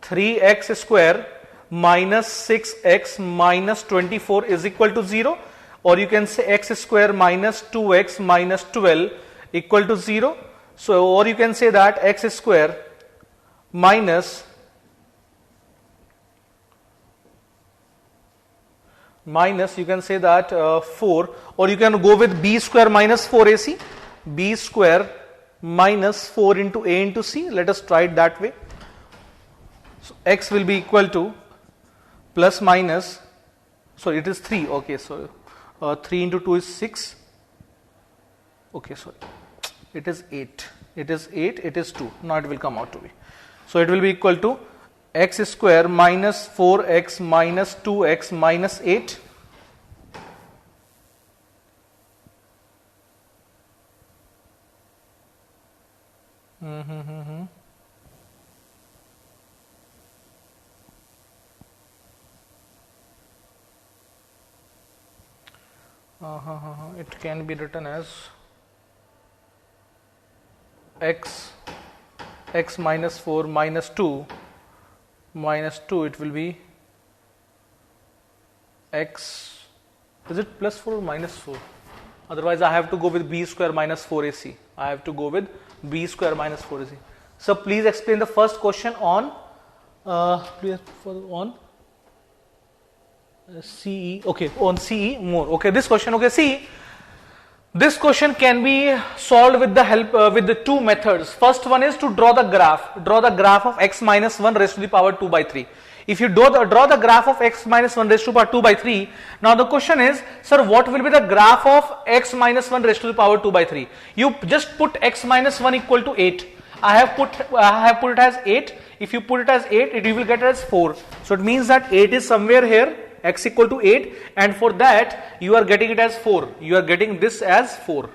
3x square minus 6x minus 24 is equal to 0. Or you can say x square minus 2x minus 12 equal to 0. So, or you can say that x square minus you can say that 4, or you can go with b square minus 4ac, b square minus 4 into a into c. Let us try it that way. So x will be equal to plus minus, so it is 3. Okay, so 3 into 2 is 6. Okay, sorry, it is 8. It is 2. Now it will come out to be. So it will be equal to x square minus 4x minus 2x minus 8. It can be written as x minus 4 minus 2 it will be x, is it plus 4 or minus 4? Otherwise I have to go with b square minus 4ac. So please explain the first question on CE. Okay, on CE more. Okay, this question. Okay, see, this question can be solved with the help with the two methods. First one is to draw the graph of x minus 1 raised to the power 2 by 3. If you draw the graph of x minus 1 raised to the power 2 by 3, now the question is, sir, what will be the graph of x minus 1 raised to the power 2 by 3? You just put x minus 1 equal to 8. I have put it as 8. If you put it as 8, you will get it as 4. So it means that 8 is somewhere here, x equal to 8, and for that you are getting it as 4. You are getting this as 4.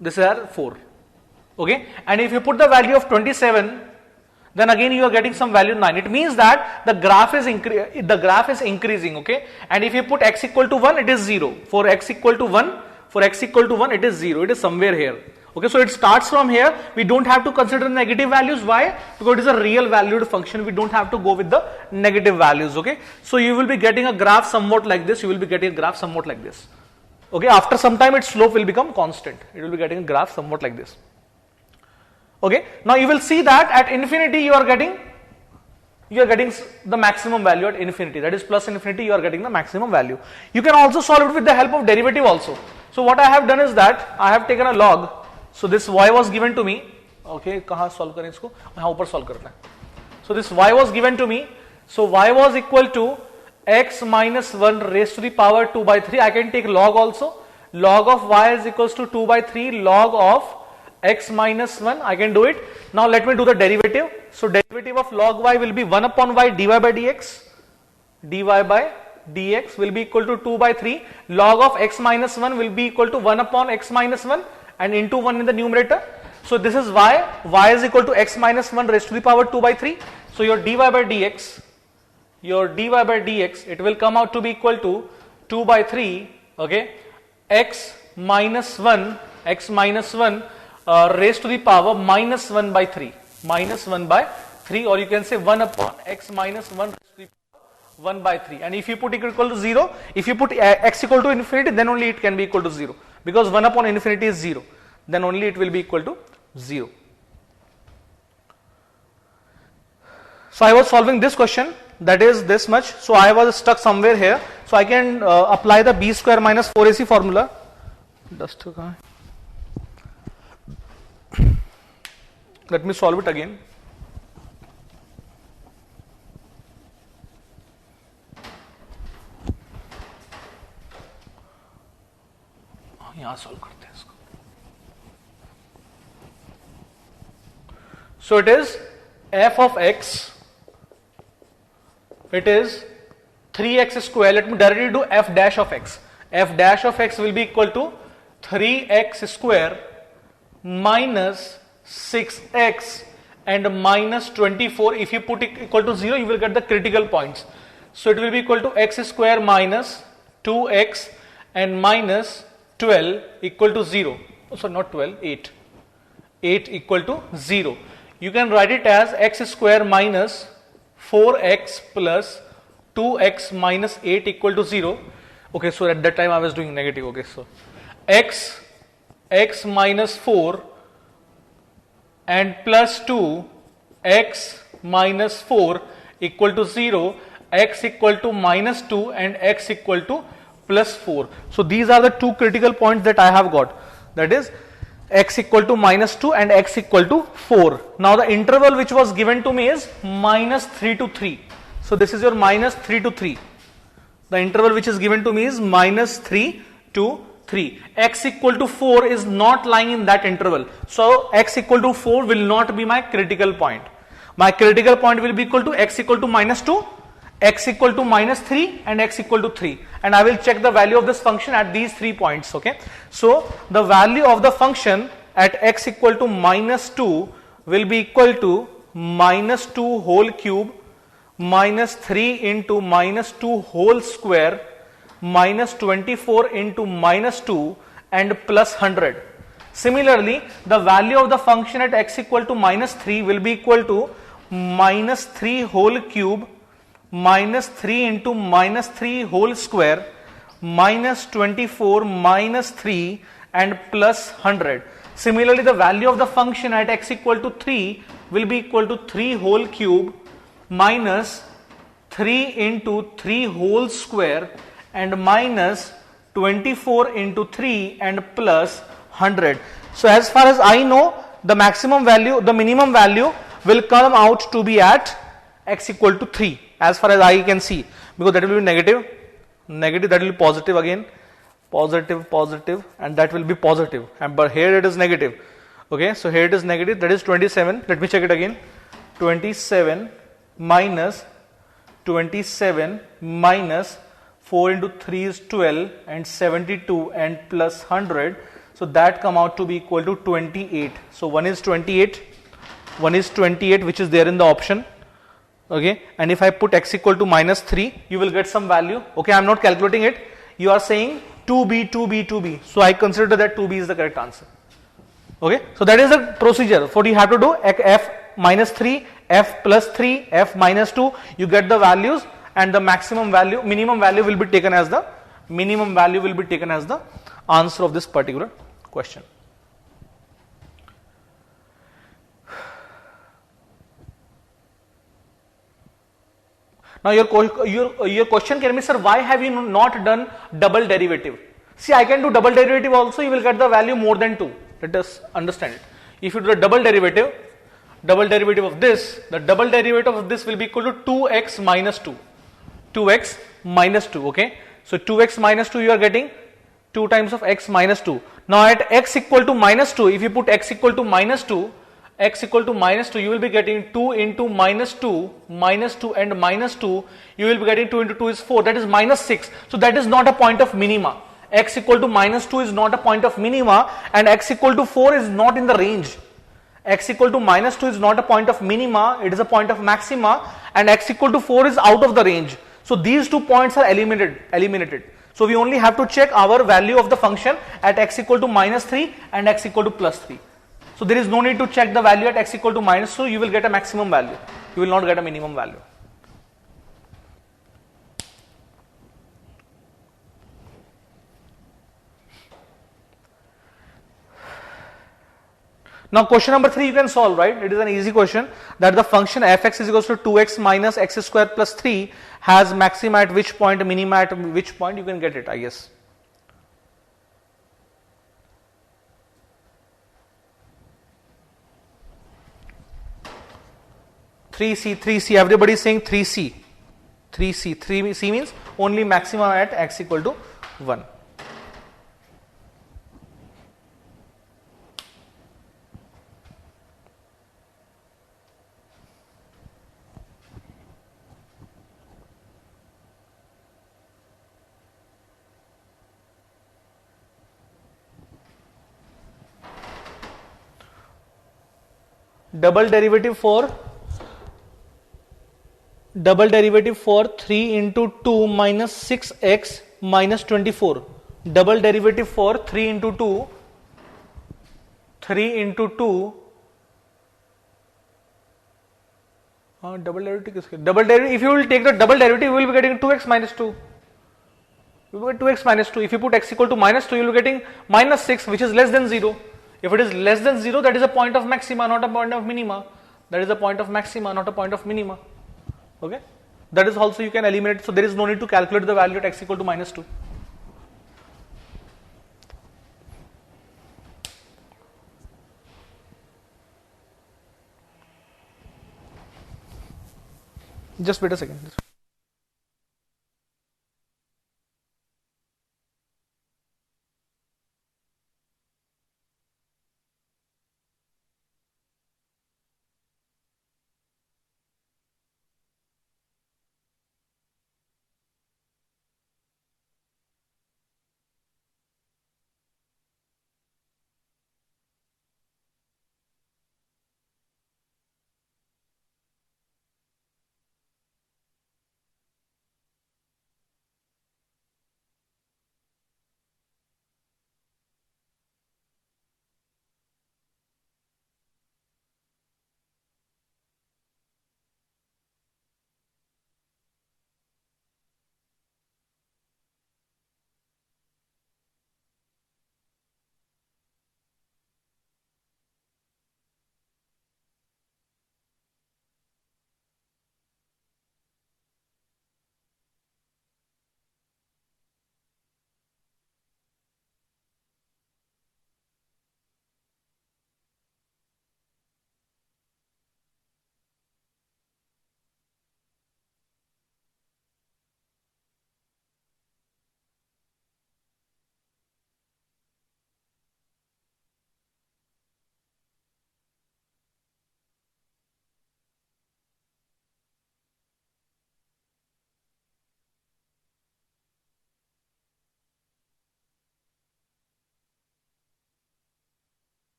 This is 4. Okay, and if you put the value of 27, then again you are getting some value 9. It means that the graph is increasing. Okay, and if you put x equal to 1, it is 0. For x equal to 1, it is 0. It is somewhere here. Okay, so it starts from here. We don't have to consider negative values. Why? Because it is a real valued function. We don't have to go with the negative values. Okay, so you will be getting a graph somewhat like this. Okay, after some time its slope will become constant. It will be getting a graph somewhat like this. Okay, now you will see that at infinity you are getting the maximum value at infinity. That is plus infinity, you are getting the maximum value. You can also solve it with the help of derivative also. So what I have done is that I have taken a log. So this y was given to me. Okay, कहाँ solve करें इसको? यहाँ ऊपर solve करना है. So this y was given to me. So y was equal to x minus 1 raised to the power 2 by 3. I can take log also. Log of y is equals to 2 by 3 log of x minus 1. I can do it. Now let me do the derivative. So derivative of log y will be 1 upon y dy by dx. Dy by dx will be equal to 2 by 3. Log of x minus 1 will be equal to 1 upon x minus 1 and into 1 in the numerator. So this is y. Y is equal to x minus 1 raised to the power 2 by 3. So your dy by dx, it will come out to be equal to 2 by 3. Okay, x minus 1 raised to the power minus 1 by 3, or you can say 1 upon x minus 1 raised to the power 1 by 3. And if you put equal to 0, if you put x equal to infinity, then only it can be equal to 0, because 1 upon infinity is 0, then only it will be equal to 0. So I was solving this question, that is this much. So I was stuck somewhere here. So I can apply the b square minus 4ac formula. Let me solve it again. यहाँ solve करते हैं इसको. So it is f of x. It is 3x square. Let me directly do f dash of x. F dash of x will be equal to 3x square minus 6x and minus 24. If you put it equal to 0, you will get the critical points. So it will be equal to x square minus 2x and minus 12 equal to 0. Oh, sorry, not 12, 8. 8 equal to 0. You can write it as x square minus 4x plus 2x minus 8 equal to 0. Okay, so at that time I was doing negative. Okay, so x minus 4 and plus 2 x minus 4 equal to 0, x equal to minus 2 and x equal to plus 4. So these are the two critical points that I have got, that is x equal to minus 2 and x equal to 4. Now the interval which was given to me is minus 3 to 3. So this is your minus 3 to 3. The interval which is given to me is minus 3 to 3. X equal to 4 is not lying in that interval. So x equal to 4 will not be my critical point. My critical point will be equal to x equal to minus 2, x equal to minus 3 and x equal to 3. And I will check the value of this function at these 3 points. Okay. So the value of the function at x equal to minus 2 will be equal to minus 2 whole cube minus 3 into minus 2 whole square minus 24 into minus 2 and plus 100. Similarly, the value of the function at x equal to minus 3 will be equal to minus 3 whole cube minus 3 into minus 3 whole square minus 24 minus 3 and plus 100. Similarly, the value of the function at x equal to 3 will be equal to 3 whole cube minus 3 into 3 whole square and minus 24 into 3 and plus 100. So as far as I know, the maximum value, the minimum value will come out to be at x equal to 3, as far as I can see, because that will be negative, that will be positive again, positive, and that will be positive, and but here it is negative. Okay, so here it is negative, that is 27. Let me check it again. 27 minus 4 into 3 is 12 and 72 and plus 100. So that come out to be equal to 28. So one is 28, which is there in the option. Okay, and if I put x equal to -3, you will get some value. Okay, I am not calculating it. You are saying 2b, 2b, 2b. So I consider that 2b is the correct answer. Okay, so that is the procedure. What you have to do, f -3, f +3, f -2, you get the values, and the minimum value will be taken as the answer of this particular question. Now your question can be, sir, why have you not done double derivative? See, I can do double derivative also, you will get the value more than 2. Let us understand it. If you do a double derivative of this, the double derivative of this will be equal to 2x minus 2. 2x minus 2, okay. So 2x minus 2 you are getting 2 times of x minus 2. Now at x equal to minus 2, if you put x equal to minus 2, you will be getting 2 into minus 2 and minus 2, you will be getting 2 into 2 is 4, that is minus 6. So that is not a point of minima. X equal to minus 2 is not a point of minima, and x equal to 4 is not in the range. X equal to minus 2 is not a point of minima, it is a point of maxima, and x equal to 4 is out of the range. So these 2 points are eliminated. So we only have to check our value of the function at x equal to minus 3 and x equal to plus 3. So there is no need to check the value at x equal to minus 2, you will get a maximum value. You will not get a minimum value. Now question number 3 you can solve, right? It is an easy question, that the function fx is equals to 2x minus x square plus 3 has maxima at which point, minima at which point. You can get it, I guess. Three C, everybody is saying 3C. 3C means only maxima at x equal to 1. Double derivative for 3 into 2 minus 6x minus 24. Double derivative for 3 into 2. Double derivative, if you will take the double derivative, you will be getting 2x minus 2. You will get 2x minus 2. If you put x equal to minus 2, you will be getting minus 6, which is less than 0. If it is less than 0, that is a point of maxima, not a point of minima. That is a point of maxima, not a point of minima. Okay, that is also you can eliminate. So there is no need to calculate the value at x equal to minus 2. Just wait a second.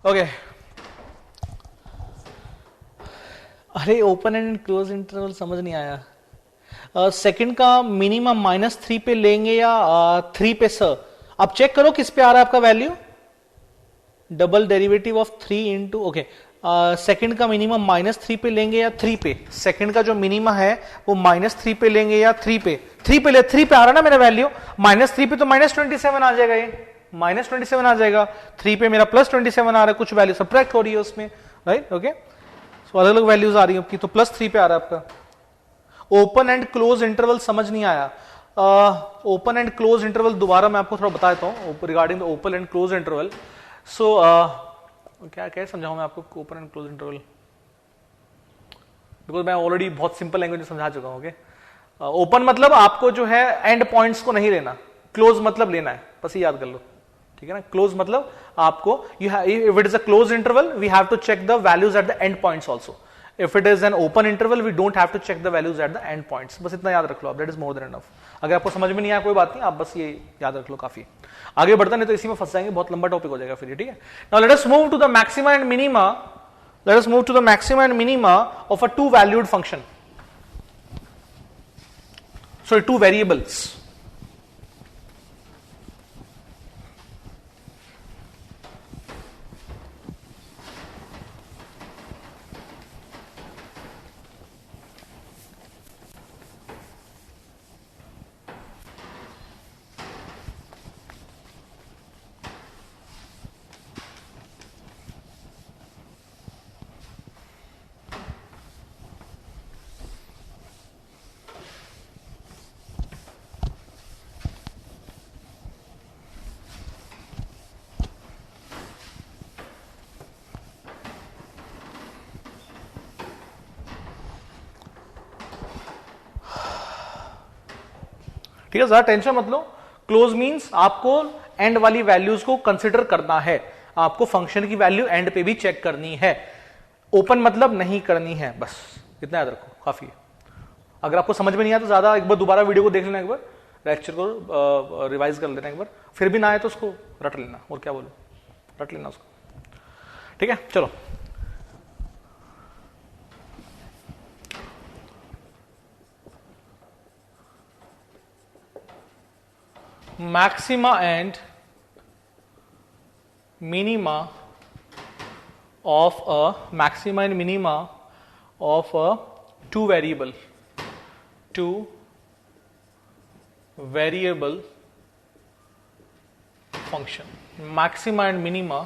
Okay, अरे open and close interval समझ नहीं आया। Second का minimum -3 पे लेंगे या 3 पे sir? अब चेक करो किस पे आ रहा है आपका value, double derivative of 3 into, okay, second का मिनिमम -3 पे लेंगे या 3 पे? सेकंड का जो मिनिमम है वो -3 पे लेंगे या 3 पे? 3 पे ले, 3 पे आ रहा ना मेरा वैल्यू, -3 पे तो -27 आ जाएगा, ये -27 आ जाएगा, 3 पे मेरा +27 आ रहा है, कुछ वैल्यू सब्ट्रैक्ट हो रही है उसमें, राइट? ओके, सो अलग अलग वैल्यूज आ रही है आपकी, तो +3 पे आ रहा है आपका। ओपन एंड क्लोज इंटरवल समझ नहीं आया। ओपन एंड क्लोज इंटरवल दोबारा मैं आपको थोड़ा बता देता हूँ regarding the open and close interval. So क्या क्या समझाऊं मैं आपको open and close interval, because मैं ऑलरेडी बहुत सिंपल लैंग्वेज में समझा चुका हूं। ओके, ओपन मतलब आपको जो है एंड पॉइंट्स को नहीं लेना, क्लोज मतलब लेना है, बस ये याद कर लो, ठीक है ना? क्लोज मतलब आपको if it is a close interval we have to check the values at the end points also. If it is an open interval we don't have to check the values at the end points. बस इतना याद रख लो आप, that is more than enough. अगर आपको समझ में नहीं आया कोई बात नहीं, आप बस ये याद रख लो, काफी। आगे बढ़ता नहीं तो इसी में फंस जाएंगे, बहुत लंबा टॉपिक हो जाएगा फिर, ठीक है? Now let us move to the maxima and minima. Let us move to the maxima and minima of a two valued function, so two variables. ठीक है, ज्यादा टेंशन मत लो। क्लोज मींस आपको एंड वाली वैल्यूज को कंसिडर करना है, आपको फंक्शन की वैल्यू एंड पे भी चेक करनी है। ओपन मतलब नहीं करनी है, बस इतना याद रखो, काफी है। अगर आपको समझ में नहीं आया तो ज्यादा एक बार दोबारा वीडियो को देख लेना, एक बार लेक्चर को रिवाइज कर लेना एक बार, फिर भी ना आए तो उसको रट लेना, और क्या बोलो, रट लेना उसको, ठीक है? चलो, maxima and minima of a maxima and minima of a two variable function, maxima and minima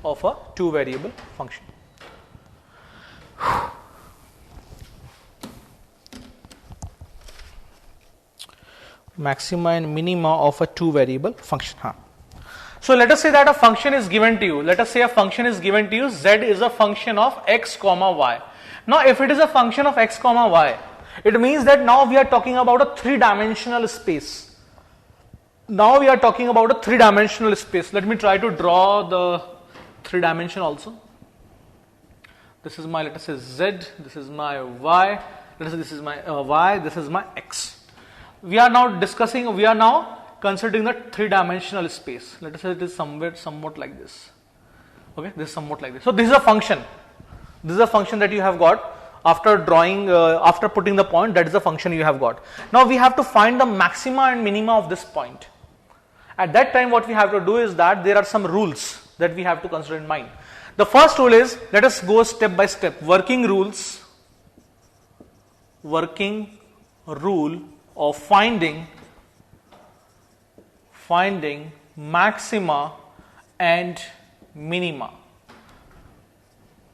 of a two variable function. Maxima and minima of a two variable function. So let us say that a function is given to you. Let us say a function is given to you. Z is a function of x comma y. Now if it is a function of x comma y, it means that now we are talking about a three-dimensional space. Now we are talking about a three-dimensional space. Let me try to draw the three dimension also. This is my, let us say Z, this is my y, let us say this is my y, this is my x. We are now discussing, we are now considering the three-dimensional space. Let us say it is somewhat like this. Okay, this is somewhat like this. So this is a function. This is a function that you have got after drawing, after putting the point. That is the function you have got. Now we have to find the maxima and minima of this point. At that time, what we have to do is that there are some rules that we have to consider in mind. The first rule is, let us go step by step. Working rule of finding maxima and minima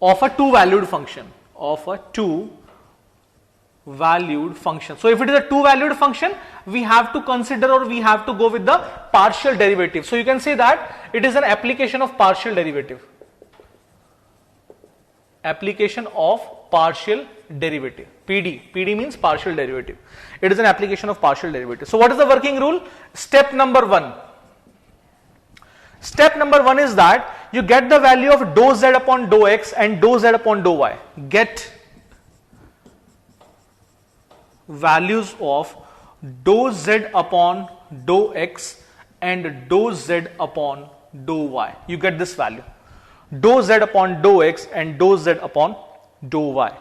of a two-valued function. So if it is a two-valued function, we have to consider, or we have to go with the partial derivative. So you can say that it is an application of partial derivative. Application of partial derivative. PD means partial derivative. It is an application of partial derivative. So what is the working rule? Step number 1. Step number 1 is that you get the value of dou z upon dou x and dou z upon dou y. Get values of dou z upon dou x and dou z upon dou y. You get this value. dou z upon dou x and dou z upon dou y.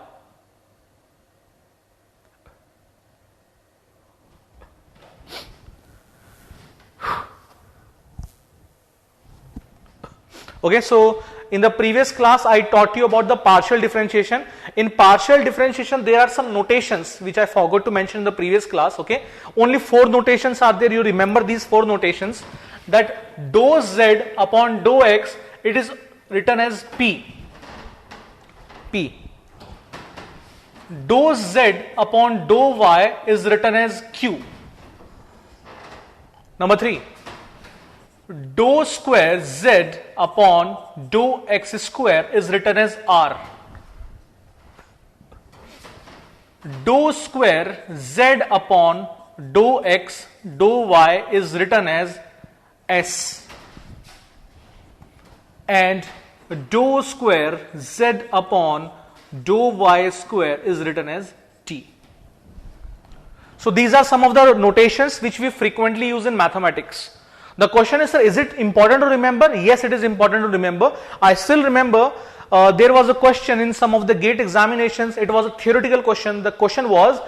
Okay, so in the previous class I taught you about the partial differentiation. In partial differentiation there are some notations which I forgot to mention in the previous class. Okay, only 4 notations are there. You remember these 4 notations, that dou z upon dou x, it is written as p. Dou z upon dou y is written as q. Number 3, dou square z upon dou x square is written as r. Dou square z upon dou x dou y is written as s, and dou square z upon dou y square is written as t. So these are some of the notations which we frequently use in mathematics. The question is, sir, is it important to remember? Yes, it is important to remember. I still remember there was a question in some of the GATE examinations. It was a theoretical question. The question was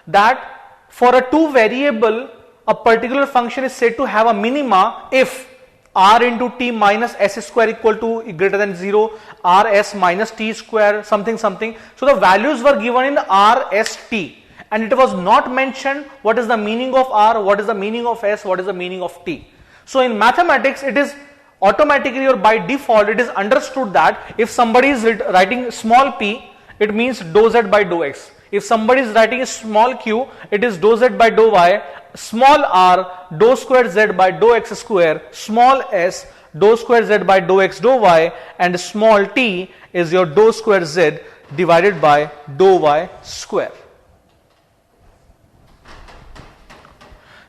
that for a 2 variable, a particular function is said to have a minima if r into t minus s square equal to greater than 0, rs minus t square, something. So the values were given in r, s, t, and it was not mentioned what is the meaning of r, what is the meaning of s, what is the meaning of t. So in mathematics, it is automatically or by default it is understood that if somebody is writing small p, it means dou z by dou x. If somebody is writing a small q, it is dou z by dou y, small r, dou square z by dou x square, small s, dou square z by dou x dou y, and small t is your dou square z divided by dou y square.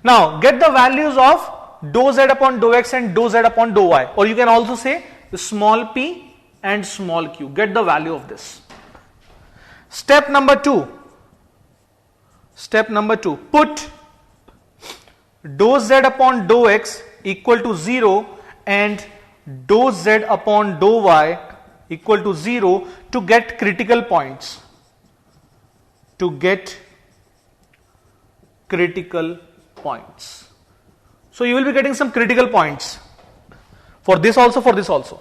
Now get the values of dou z upon dou x and dou z upon dou y, or you can also say the small p and small q. Get the value of this. Step number 2. Put dou z upon dou x equal to 0 and dou z upon dou y equal to 0 to get critical points. So you will be getting some critical points for this also, for this also.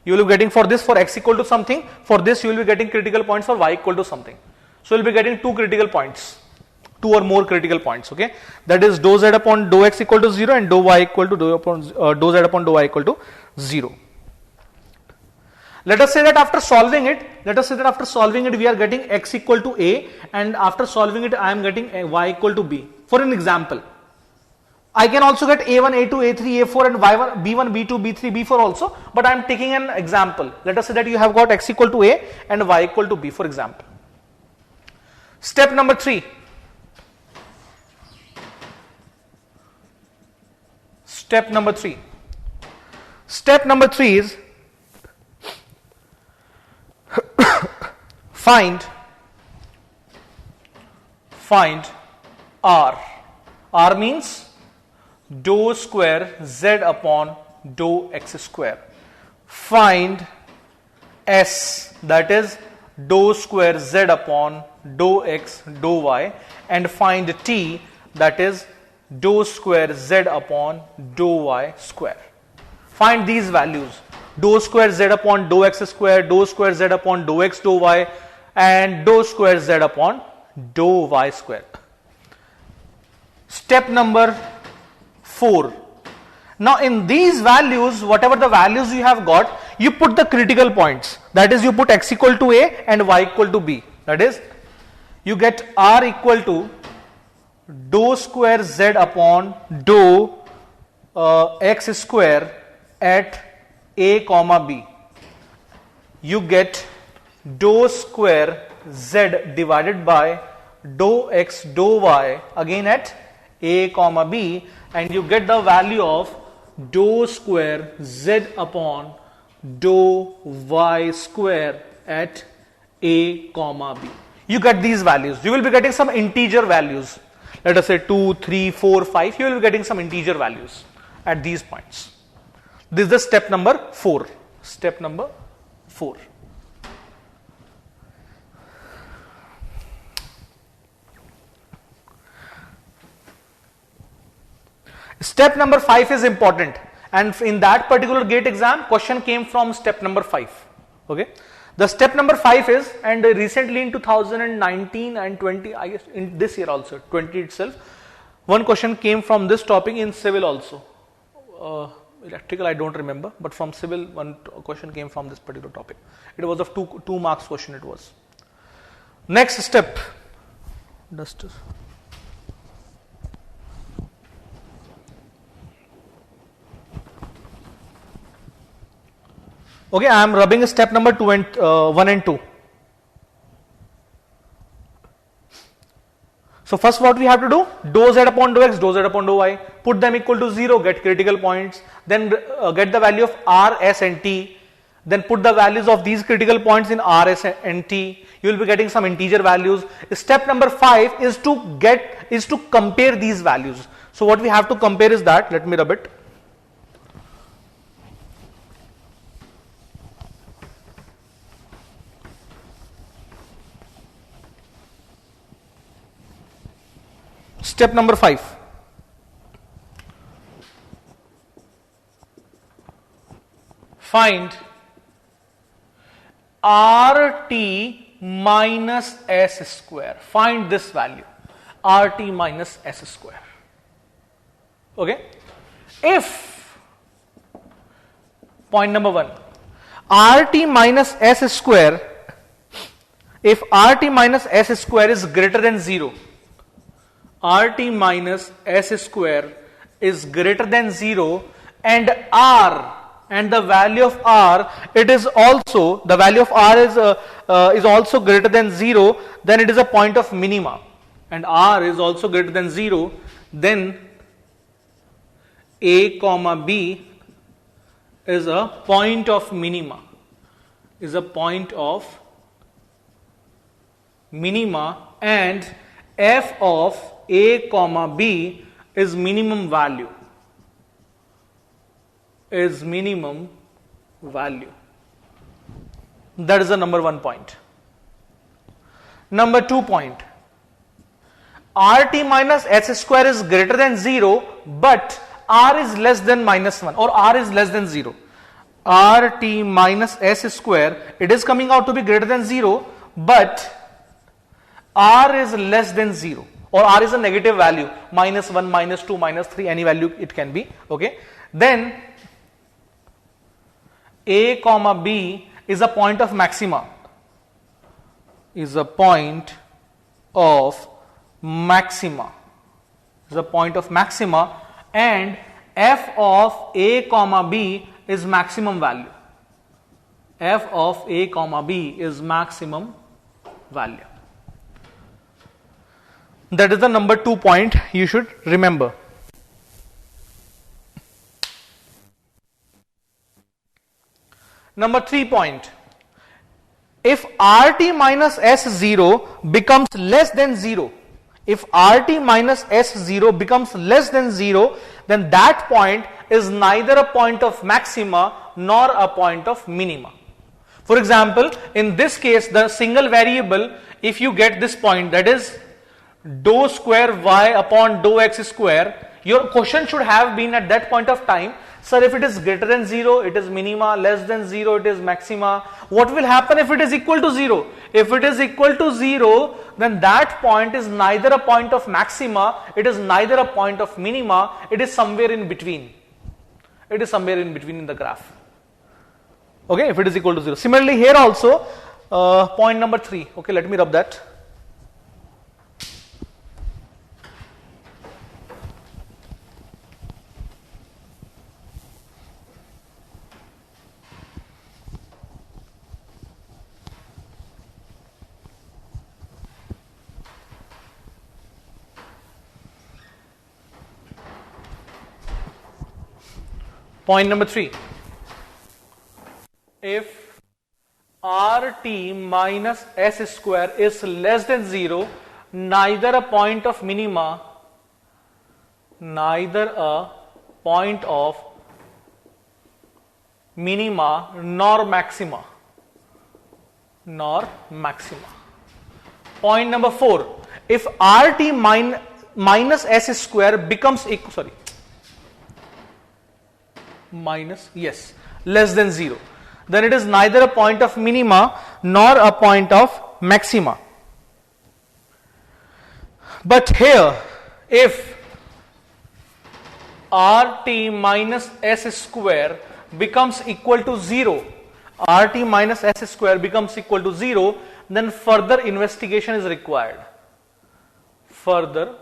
You will be getting for this for x equal to something, for this you will be getting critical points for y equal to something. So you will be getting 2 critical points, 2 or more critical points, okay. That is dou z upon dou x equal to 0 and dou y equal to dou z upon dou y equal to 0. Let us say that after solving it, we are getting x equal to a, and after solving it I am getting y equal to b. For an example, I can also get a1, a2, a3, a4 and y1, b1, b2, b3, b4 also, but I am taking an example. Let us say that you have got x equal to a and y equal to b, for example. Step number 3. Step number 3 is find r. R means dou square z upon dou x square. Find s, that is dou square z upon dou x dou y, and find t, that is dou square z upon dou y square. Find these values: dou square z upon dou x square, dou square z upon dou x dou y, and dou square z upon dou y square. Step number 4. Now in these values, whatever the values you have got, you put the critical points. That is, you put x equal to a and y equal to b. That is, you get r equal to dou square z upon dou x square at a comma b. You get dou square z divided by dou x dou y again at a comma b, and you get the value of dou square z upon dou y square at a comma b. You get these values. You will be getting some integer values. Let us say 2, 3, 4, 5. You will be getting some integer values at these points. This is the step number 4. Step number 4. Step number 5 is important, and in that particular GATE exam, question came from step number 5. Okay, the step number 5 is, and recently in 2019 and 20, I guess in this year also, 20 itself, one question came from this topic in civil also. Electrical I don't remember, but from civil one question came from this particular topic. It was of 2 marks question it was. Next step. Duster. Okay, I am rubbing step number 2 and 1 and 2. So first what we have to do, dou z upon dou x, dou z upon dou y, put them equal to 0, get critical points, then get the value of r, s and t, then put the values of these critical points in r, s and t. You will be getting some integer values. Step number 5 is to compare these values. So what we have to compare is that, let me rub it. Step number 5. Find RT minus S square. Find this value, RT minus S square. Okay. If, point number 1, RT minus S square, if RT minus S square is greater than 0, RT minus S square is greater than 0, and R, and the value of R, it is also, the value of R is also greater than 0, then it is a point of minima, and R is also greater than 0, then A comma B is a point of minima, and f of A comma B is minimum value, That is the number 1 point. Number 2 point, RT minus S square is greater than 0, but R is less than minus 1, or R is less than 0. RT minus S square, it is coming out to be greater than 0, but R is less than 0, or R is a negative value, minus 1, minus 2, minus 3, any value it can be. Okay, then A comma B is a point of maxima, and f of A comma B is maximum value. That is the number 2 point you should remember. Number 3 point, if RT minus S0 becomes less than 0, then that point is neither a point of maxima nor a point of minima. For example, in this case, the single variable, if you get this point, that is dou square y upon dou x square, your question should have been at that point of time, sir, if it is greater than 0, it is minima, less than 0, it is maxima. What will happen if it is equal to 0? If it is equal to 0, then that point is neither a point of maxima, it is neither a point of minima, it is somewhere in between. It is somewhere in between in the graph. Okay, if it is equal to 0. Similarly, here also, point number 3. Okay, let me rub that. Point number 3. If RT minus S square is less than 0, neither a point of minima, nor maxima. nor maxima. Point number 4, if RT minus S square becomes equal, less than 0, then it is neither a point of minima nor a point of maxima. But here, if RT minus S square becomes equal to 0, RT minus S square becomes equal to 0, then further investigation is required. Further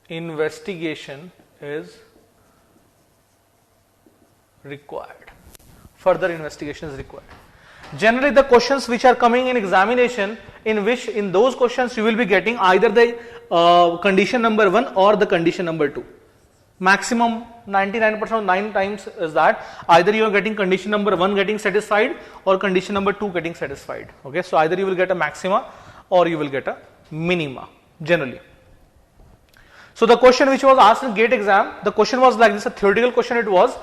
investigation is required. Further investigation is required. Generally, the questions which are coming in examination, in those questions you will be getting either the condition number 1 or the condition number 2. Maximum 99% of 9 times is that either you are getting condition number 1 getting satisfied or condition number 2 getting satisfied. Okay, so either you will get a maxima or you will get a minima generally. So the question which was asked in GATE exam, the question was like this, a theoretical question it was.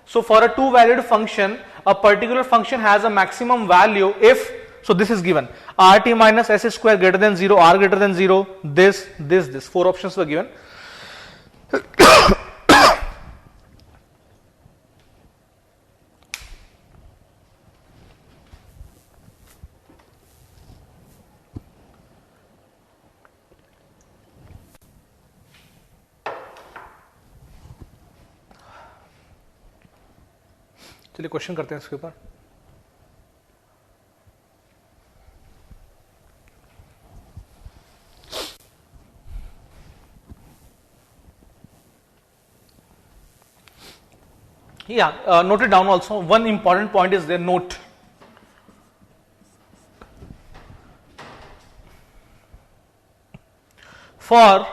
So for a two-valued function, a particular function has a maximum value if, so this is given, RT minus S square greater than 0, R greater than 0, this, 4 options were given. चलिए question करते हैं इसके ऊपर. Note it down also. One important point is there. Note. For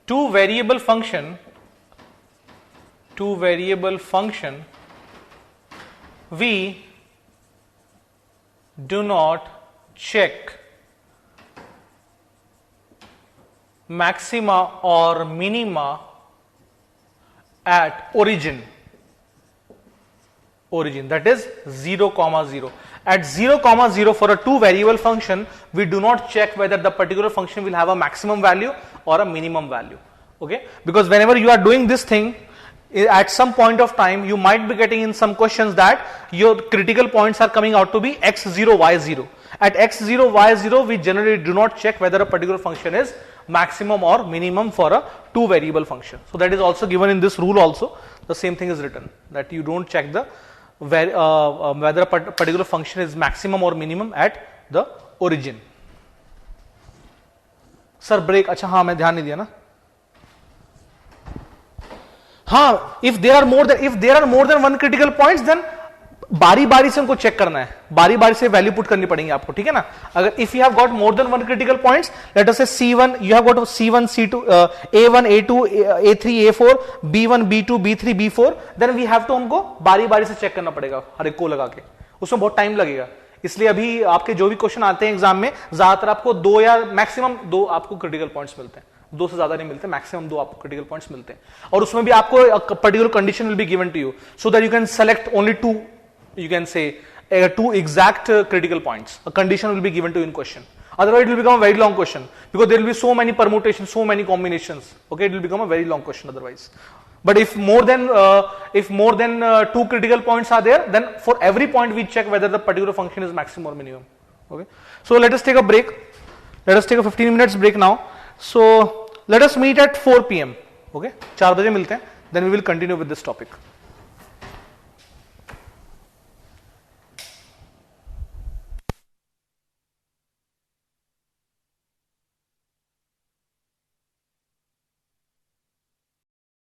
two variable function, we do not check maxima or minima at origin, that is 0, 0. At 0, 0 for a two variable function, we do not check whether the particular function will have a maximum value or a minimum value. Okay, because whenever you are doing this thing, at some point of time you might be getting in some questions that your critical points are coming out to be x0, y0. At x0, y0 we generally do not check whether a particular function is maximum or minimum for a two variable function. So that is also given in this rule also. The same thing is written, that you don't check the whether a particular function is maximum or minimum at the origin. Sir, break. अच्छा हाँ मैं ध्यान नहीं दिया ना. हाँ, if there are more than one critical points, then बारी बारी से उनको चेक करना है, बारी बारी से वैल्यू पुट करनी पड़ेंगी आपको, ठीक है ना. अगर if you have got more than one critical points, let us से C1, you have got C1, C2, A1, A2, A3, A4, B1, B2, B3, B4, then we have to हमको बारी बारी से चेक करना पड़ेगा हर एक को लगा के, उसमें बहुत टाइम लगेगा. इसलिए अभी आपके जो भी क्वेश्चन आते हैं एग्जाम में, ज्यादातर आपको 2 या मैक्सिमम 2 आपको क्रिटिकल पॉइंट्स मिलते हैं, 2 से ज्यादा नहीं मिलते, मैक्सिमम 2 आपको क्रिटिकल पॉइंट्स मिलते हैं. और उसमें भी आपको particular condition will be given to you, so that you can select only 2, you can say 2 exact critical points. A condition will be given to you in question. Otherwise it will become a very long question, because there will be so many permutations, so many combinations. Okay, it will become a very long question otherwise. But if more than 2 critical points are there, then for every point we check whether the particular function is maximum or minimum. Okay, so let us take a break. Let us take a 15 minutes break now. So let us meet at 4 p.m. Okay, 4 बजे मिलते हैं. Then we will continue with this topic.